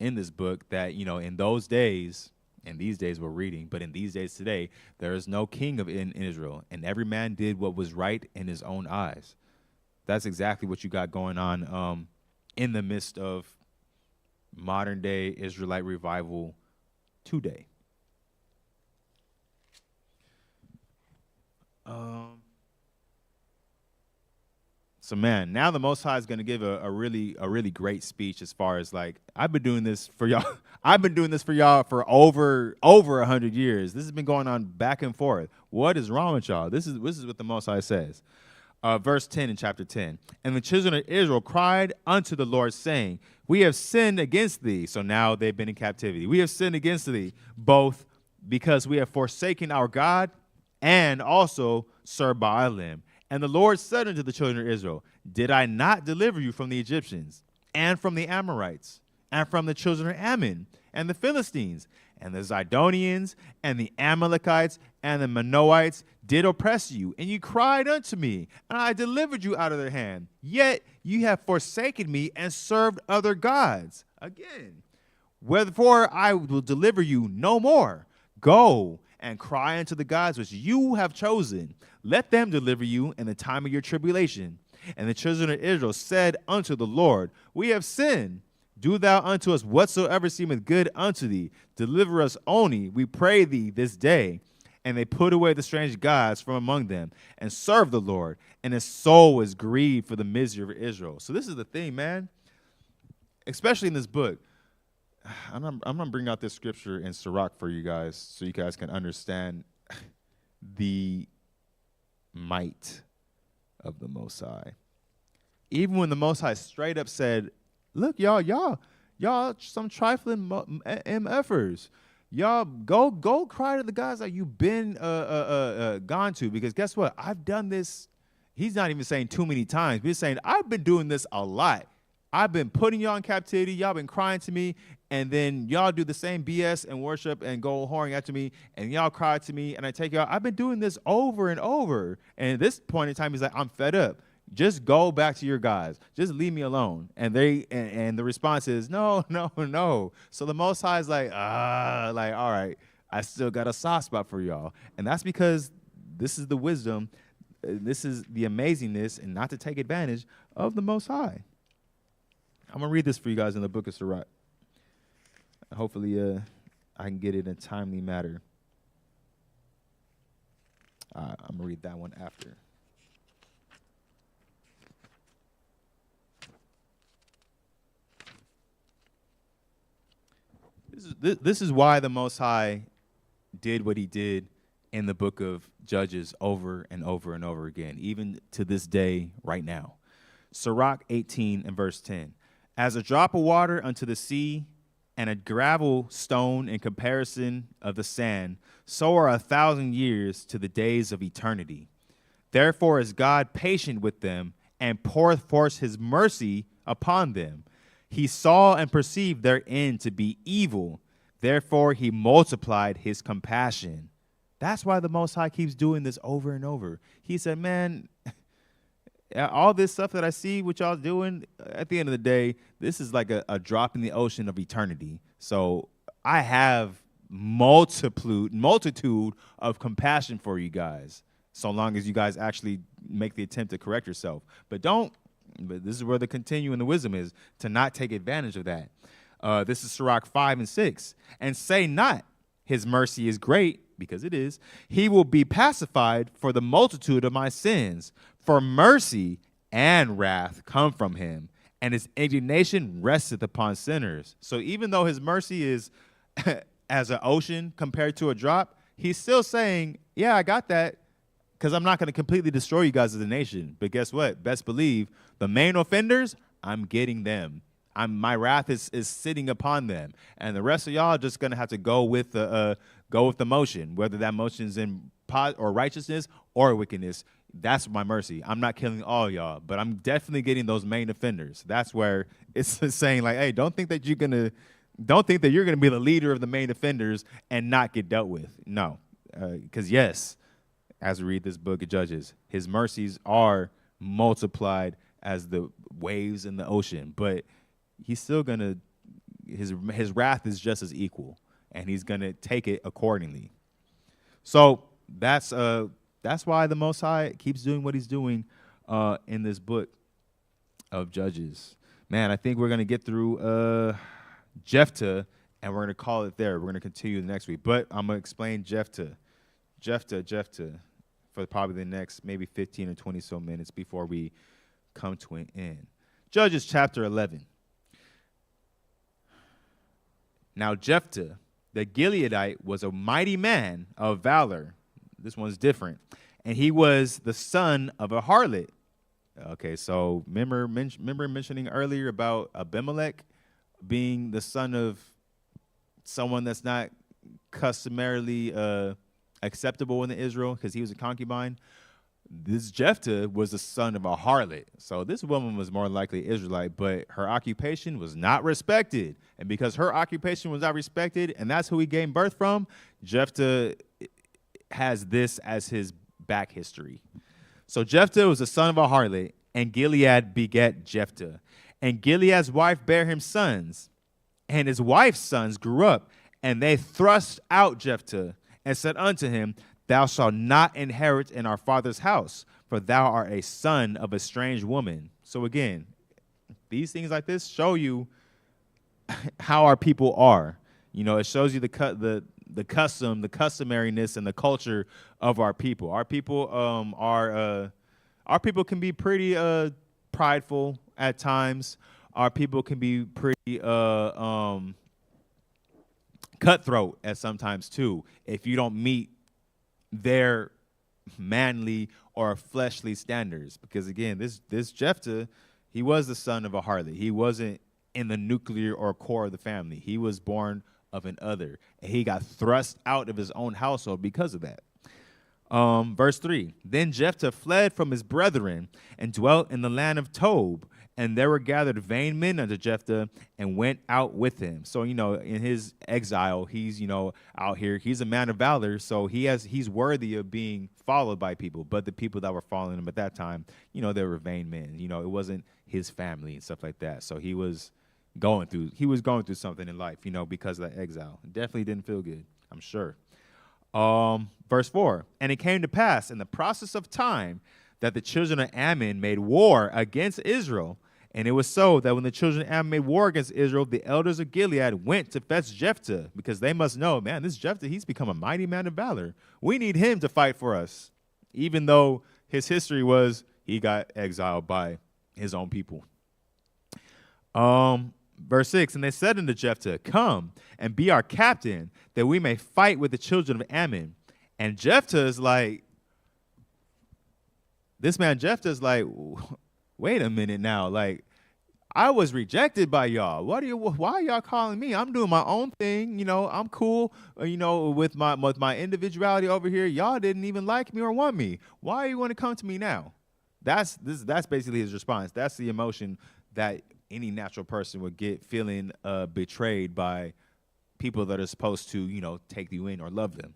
in this book that, you know, in those days, and these days we're reading, but in these days today, there is no king in Israel, and every man did what was right in his own eyes. That's exactly what you got going on in the midst of modern day Israelite revival today. So man, now the Most High is going to give a really great speech as far as like, I've been doing this for y'all. I've been doing this for y'all for over 100 years. This has been going on back and forth. What is wrong with y'all? This is what the Most High says. Verse 10 in chapter 10. And the children of Israel cried unto the Lord, saying, we have sinned against thee. So now they've been in captivity. We have sinned against thee, both because we have forsaken our God and also served Baalim. And the Lord said unto the children of Israel, did I not deliver you from the Egyptians, and from the Amorites, and from the children of Ammon, and the Philistines, and the Zidonians, and the Amalekites, and the Manoites did oppress you, and you cried unto me, and I delivered you out of their hand. Yet you have forsaken me and served other gods. Again, wherefore I will deliver you no more. Go and cry unto the gods which you have chosen. Let them deliver you in the time of your tribulation. And the children of Israel said unto the Lord, we have sinned. Do thou unto us whatsoever seemeth good unto thee. Deliver us only, we pray thee, this day. And they put away the strange gods from among them and served the Lord. And his soul was grieved for the misery of Israel. So this is the thing, man. Especially in this book. I'm going to bring out this scripture in Sirach for you guys so you guys can understand the might of the Most High. Even when the Most High straight up said, look, y'all some trifling MFers. Y'all go cry to the guys that you've been gone to, because guess what? I've done this. He's not even saying too many times. He's saying, I've been doing this a lot. I've been putting y'all in captivity. Y'all been crying to me. And then y'all do the same BS and worship and go whoring after me. And y'all cry to me. And I take y'all. I've been doing this over and over. And at this point in time, he's like, I'm fed up. Just go back to your guys. Just leave me alone. And the response is, no. So the Most High is like, all right, I still got a soft spot for y'all. And that's because this is the wisdom. This is the amazingness, and not to take advantage of the Most High. I'm going to read this for you guys in the book of Sirach. Hopefully I can get it in a timely manner. I'm going to read that one after. This is why the Most High did what he did in the book of Judges over and over and over again, even to this day right now. Sirach 18 and verse 10. As a drop of water unto the sea, and a gravel stone in comparison of the sand, so are 1,000 years to the days of eternity. Therefore is God patient with them, and poureth forth his mercy upon them. He saw and perceived their end to be evil. Therefore he multiplied his compassion. That's why the Most High keeps doing this over and over. He said, man, all this stuff that I see what y'all doing, at the end of the day, this is like a drop in the ocean of eternity. So I have multitude of compassion for you guys, so long as you guys actually make the attempt to correct yourself. But this is where the continuing the wisdom is, to not take advantage of that. This is Sirach 5 and 6. And say not, his mercy is great, because it is. He will be pacified for the multitude of my sins. For mercy and wrath come from him, and his indignation resteth upon sinners. So even though his mercy is as an ocean compared to a drop, he's still saying, yeah, I got that, because I'm not going to completely destroy you guys as a nation. But guess what? Best believe the main offenders, I'm getting them. My wrath is sitting upon them, and the rest of y'all are just going to have to go with the motion, whether that motion is in or righteousness or wickedness. That's my mercy. I'm not killing all y'all, but I'm definitely getting those main offenders. That's where it's saying, like, hey, don't think that you're going to Don't think that you're going to be the leader of the main offenders and not get dealt with. No, because yes, as we read this book of Judges, his mercies are multiplied as the waves in the ocean, but he's still going to, his wrath is just as equal, and he's going to take it accordingly. So that's why the Most High keeps doing what he's doing in this book of Judges. Man, I think we're going to get through Jephthah, and we're going to call it there. We're going to continue the next week, but I'm going to explain Jephthah for probably the next maybe 15 or 20 so minutes before we come to an end. Judges chapter 11. Now Jephthah, the Gileadite, was a mighty man of valor. This one's different. And he was the son of a harlot. Okay, so remember mentioning earlier about Abimelech being the son of someone that's not customarily acceptable in Israel because he was a concubine? This Jephthah was the son of a harlot. So this woman was more likely Israelite, but her occupation was not respected. And because her occupation was not respected, and that's who he gave birth from, Jephthah has this as his back history. So Jephthah was the son of a harlot, and Gilead begat Jephthah. And Gilead's wife bare him sons, and his wife's sons grew up, and they thrust out Jephthah, and said unto him, Thou shalt not inherit in our father's house, for thou art a son of a strange woman. So again, these things like this show you how our people are. You know, it shows you the customariness and the culture of our people. Our people can be pretty prideful at times. Our people can be pretty cutthroat at sometimes too. If you don't meet their manly or fleshly standards, because again, this Jephthah, he was the son of a harlot. He wasn't in the nuclear or core of the family. He was born of an other, and he got thrust out of his own household because of that. Verse 3, Then Jephthah fled from his brethren and dwelt in the land of Tob, and there were gathered vain men unto Jephthah and went out with him. So, you know, in his exile, he's, you know, out here. He's a man of valor, so he's worthy of being followed by people. But the people that were following him at that time, you know, they were vain men. You know, it wasn't his family and stuff like that. So he was going through something in life, you know, because of that exile. Definitely didn't feel good, I'm sure. Verse 4, And it came to pass in the process of time that the children of Ammon made war against Israel. And it was so that when the children of Ammon made war against Israel, the elders of Gilead went to fetch Jephthah, because they must know, man, this Jephthah, he's become a mighty man of valor. We need him to fight for us, even though his history was he got exiled by his own people. Verse 6, And they said unto Jephthah, Come and be our captain, that we may fight with the children of Ammon. And Jephthah is like, wait a minute now. Like, I was rejected by y'all. Why are y'all calling me? I'm doing my own thing. You know, I'm cool, you know, with my individuality over here. Y'all didn't even like me or want me. Why you want to come to me now? That's basically his response. That's the emotion that any natural person would get, feeling betrayed by people that are supposed to, you know, take you in or love them.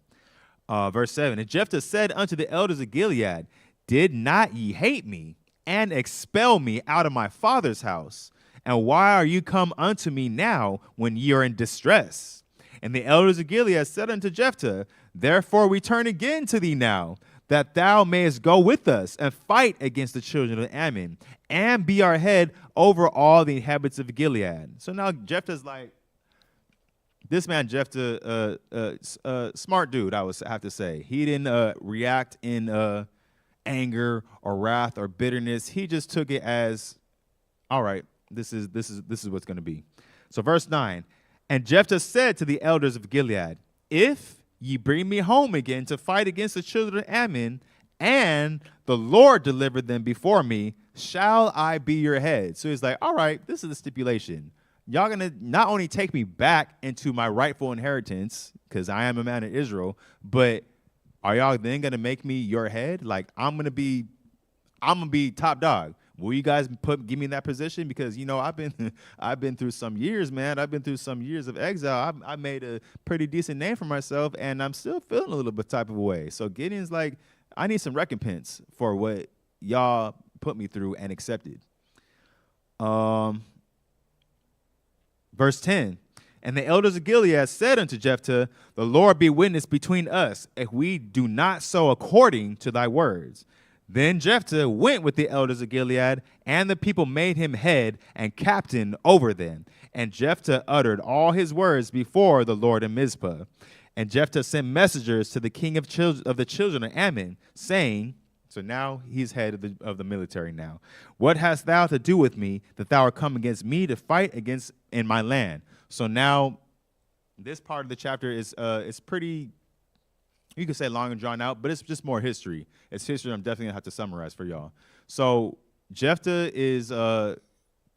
Verse 7, And Jephthah said unto the elders of Gilead, Did not ye hate me, and expel me out of my father's house? And why are you come unto me now when ye are in distress? And the elders of Gilead said unto Jephthah, Therefore we turn again to thee now, that thou mayest go with us and fight against the children of Ammon, and be our head over all the inhabitants of Gilead. So now Jephthah's like, this man Jephthah, smart dude, I would have to say. He didn't react in anger or wrath or bitterness. He just took it as, all right, this is what's going to be. So verse 9, And Jephthah said to the elders of Gilead, If ye bring me home again to fight against the children of Ammon, and the Lord delivered them before me, shall I be your head? So he's like, all right, this is the stipulation. Y'all going to not only take me back into my rightful inheritance, because I am a man of Israel, but are y'all then going to make me your head? Like, I'm going to be top dog. Will you guys give me in that position? Because, you know, I've been through some years, man. I've been through some years of exile. I made a pretty decent name for myself, and I'm still feeling a little bit type of way. So Gideon's like, I need some recompense for what y'all put me through and accepted. Verse 10. And the elders of Gilead said unto Jephthah, the Lord be witness between us, if we do not so according to thy words. Then Jephthah went with the elders of Gilead, and the people made him head and captain over them. And Jephthah uttered all his words before the Lord in Mizpah. And Jephthah sent messengers to the king of the children of Ammon, saying, so now he's head of the military now. What hast thou to do with me, that thou art come against me to fight against in my land? So now this part of the chapter is pretty, you could say long and drawn out, but it's just more history. It's history I'm definitely going to have to summarize for y'all. So Jephthah is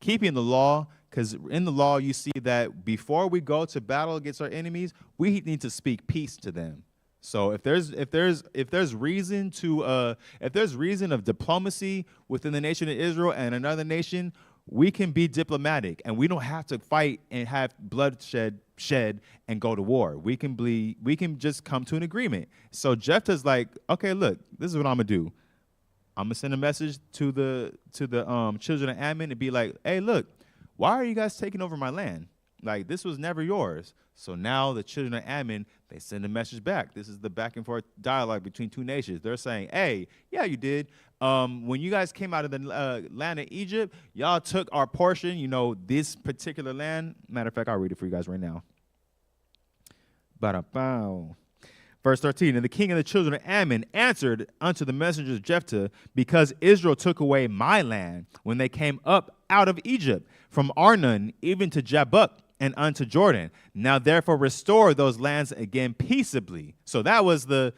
keeping the law, because in the law you see that before we go to battle against our enemies, we need to speak peace to them. So if there's reason of diplomacy within the nation of Israel and another nation, we can be diplomatic, and we don't have to fight and have bloodshed and go to war. We can just come to an agreement. So Jephthah's like, okay, look, this is what I'm gonna do. I'm gonna send a message to the children of Ammon and be like, hey, look, why are you guys taking over my land? Like, this was never yours. So now the children of Ammon, they send a message back. This is the back and forth dialogue between two nations. They're saying, hey, yeah, you did. When you guys came out of the land of Egypt, y'all took our portion, you know, this particular land. Matter of fact, I'll read it for you guys right now. Ba-da-bow. Verse 13, and the king of the children of Ammon answered unto the messengers of Jephthah, because Israel took away my land when they came up out of Egypt, from Arnon even to Jabbok, and unto Jordan. Now therefore restore those lands again peaceably. So that was the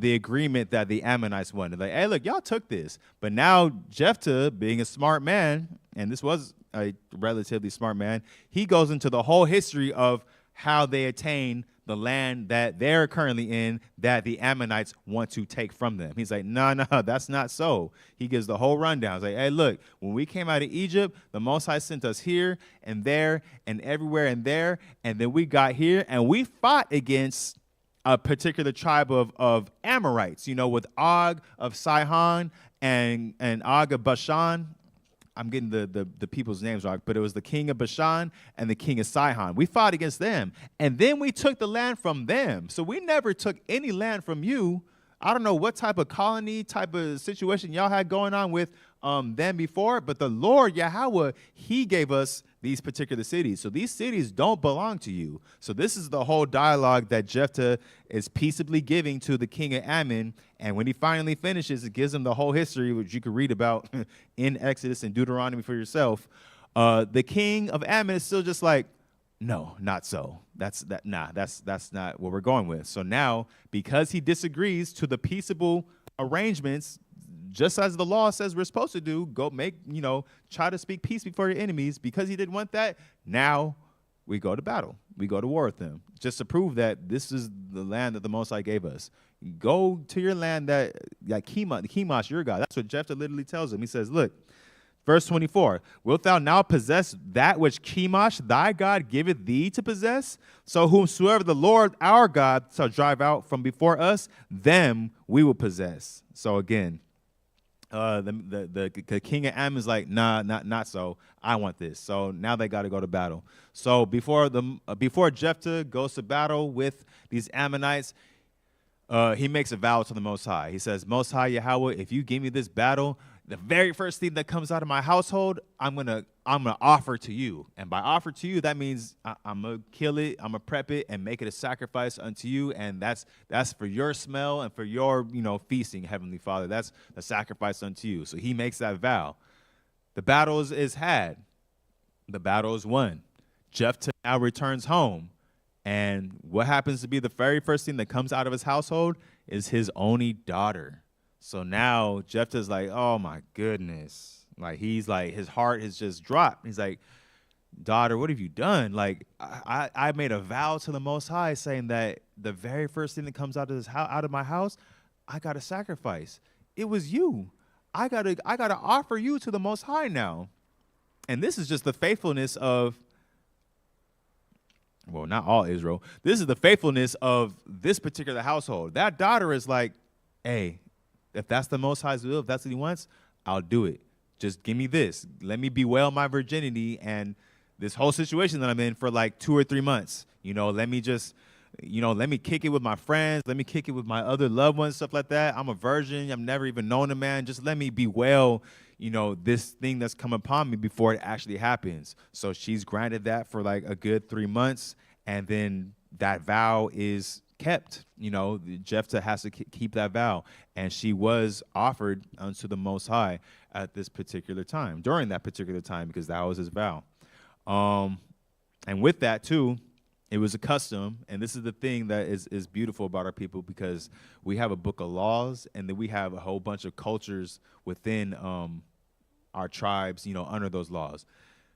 agreement that the Ammonites wanted. Like, hey, look, y'all took this. But now Jephthah, being a smart man, and this was a relatively smart man, he goes into the whole history of how they attain the land that they're currently in that the Ammonites want to take from them. He's like, no, that's not so. He gives the whole rundown. He's like, hey, look, when we came out of Egypt, the Most High sent us here and there and everywhere and there, and then we got here and we fought against a particular tribe of Amorites, you know, with Og of Sihon and Og of Bashan. I'm getting the people's names wrong, but it was the king of Bashan and the king of Sihon. We fought against them, and then we took the land from them. So we never took any land from you. I don't know what type of colony, type of situation y'all had going on with them before, but the Lord, Yahweh, he gave us these particular cities. So these cities don't belong to you. So this is the whole dialogue that Jephthah is peaceably giving to the king of Ammon. And when he finally finishes, it gives him the whole history, which you can read about in Exodus and Deuteronomy for yourself. The king of Ammon is still just like, no, not so. That's not what we're going with. So now, because he disagrees to the peaceable arrangements, just as the law says we're supposed to do, go make, try to speak peace before your enemies. Because he didn't want that, now we go to battle. We go to war with them, just to prove that this is the land that the Most High gave us. Go to your land that Chemosh, your God. That's what Jephthah literally tells him. He says, look, verse 24, wilt thou now possess that which Chemosh thy God giveth thee to possess? So whomsoever the Lord our God shall drive out from before us, them we will possess. So again, the king of Ammon is like, nah, not so. I want this. So now they got to go to battle. So before Jephthah goes to battle with these Ammonites, he makes a vow to the Most High. He says, Most High Yahweh, if you give me this battle, the very first thing that comes out of my household, I'm gonna offer to you. And by offer to you, that means I'm gonna kill it, I'm gonna prep it, and make it a sacrifice unto you. And that's for your smell and for your feasting, Heavenly Father. That's a sacrifice unto you. So he makes that vow. The battle is had. The battle is won. Jephthah now returns home. And what happens to be the very first thing that comes out of his household is his only daughter. So now Jephthah's like, oh my goodness. Like, he's like, his heart has just dropped. He's like, daughter, what have you done? Like, I made a vow to the Most High saying that the very first thing that comes out of my house, I got to sacrifice. It was you. I gotta offer you to the Most High now. And this is just the faithfulness of, well, not all Israel. This is the faithfulness of this particular household. That daughter is like, hey, if that's the Most High's will, if that's what he wants, I'll do it. Just give me this. Let me bewail my virginity and this whole situation that I'm in for like 2 or 3 months. Let me just, let me kick it with my friends. Let me kick it with my other loved ones, stuff like that. I'm a virgin. I've never even known a man. Just let me bewail, this thing that's come upon me before it actually happens. So she's granted that for like a good 3 months. And then that vow is kept. Jephthah has to keep that vow. And she was offered unto the Most High at this particular time, during that particular time, because that was his vow. And with that, too, it was a custom, and this is the thing that is beautiful about our people, because we have a book of laws, and then we have a whole bunch of cultures within our tribes, under those laws.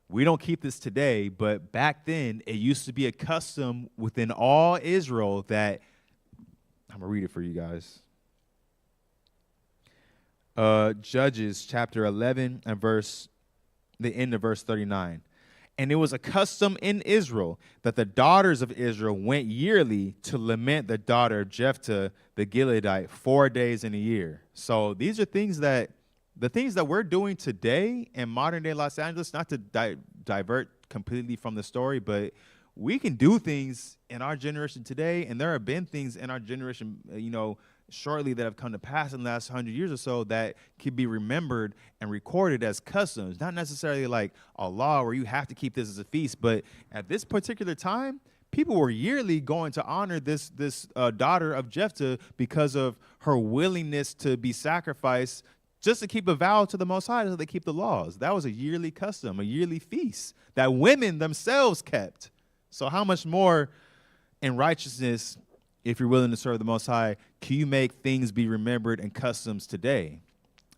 We don't keep this today, but back then, it used to be a custom within all Israel that, I'm going to read it for you guys. Judges chapter 11 and the end of verse 39. And it was a custom in Israel that the daughters of Israel went yearly to lament the daughter of Jephthah the Gileadite 4 days in a year. So these are the things that we're doing today in modern day Los Angeles, not to divert completely from the story, but we can do things in our generation today, and there have been things in our generation, shortly that have come to pass in the last 100 years or so that can be remembered and recorded as customs, not necessarily like a law where you have to keep this as a feast, but at this particular time, people were yearly going to honor this daughter of Jephthah because of her willingness to be sacrificed just to keep a vow to the Most High, so they keep the laws. That was a yearly custom, a yearly feast that women themselves kept. So how much more in righteousness, if you're willing to serve the Most High, can you make things be remembered and customs today?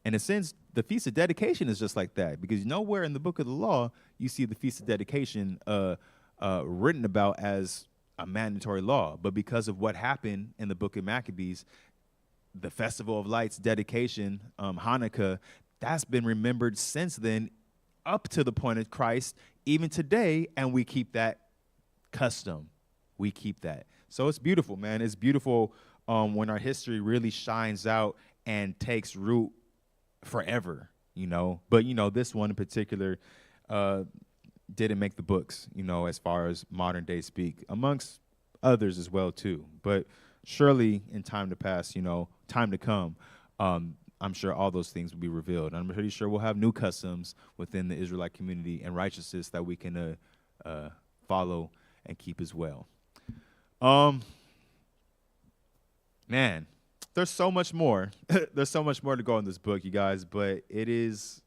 And in a sense, the Feast of Dedication is just like that, because nowhere in the book of the law you see the Feast of Dedication written about as a mandatory law. But because of what happened in the book of Maccabees, the Festival of Lights dedication, Hanukkah, that's been remembered since then up to the point of Christ, even today, and we keep that custom. We keep that. So it's beautiful, man. It's beautiful when our history really shines out and takes root forever, But, this one in particular didn't make the books, as far as modern day speak, amongst others as well, too. But surely in time to pass, time to come, I'm sure all those things will be revealed. I'm pretty sure we'll have new customs within the Israelite community and righteousness that we can follow and keep as well. Man, there's so much more. There's so much more to go in this book, you guys, but it is,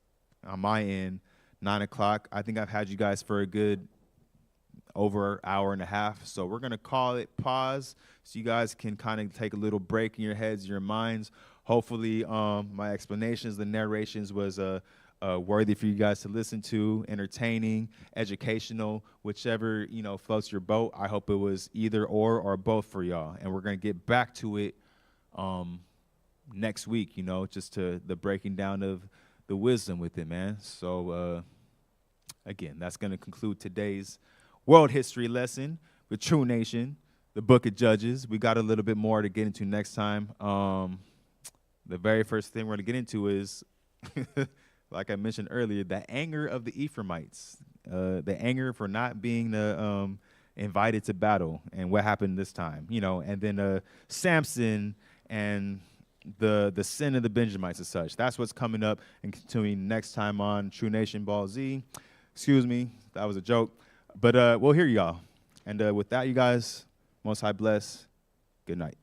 on my end, 9 o'clock. I think I've had you guys for a good over hour and a half, so we're going to call it pause so you guys can kind of take a little break in your heads, your minds. Hopefully my explanations, the narrations was worthy for you guys to listen to, entertaining, educational, whichever, floats your boat. I hope it was either or both for y'all. And we're going to get back to it next week, just to the breaking down of the wisdom with it, man. So, again, that's going to conclude today's world history lesson with True Nation, the book of Judges. We got a little bit more to get into next time. The very first thing we're going to get into is, like I mentioned earlier, the anger of the Ephraimites, the anger for not being invited to battle and what happened this time, and then Samson and the sin of the Benjamites and such. That's what's coming up and continuing next time on True Nation Ball Z. Excuse me, that was a joke. But we'll hear y'all. And with that, you guys, Most High bless. Good night.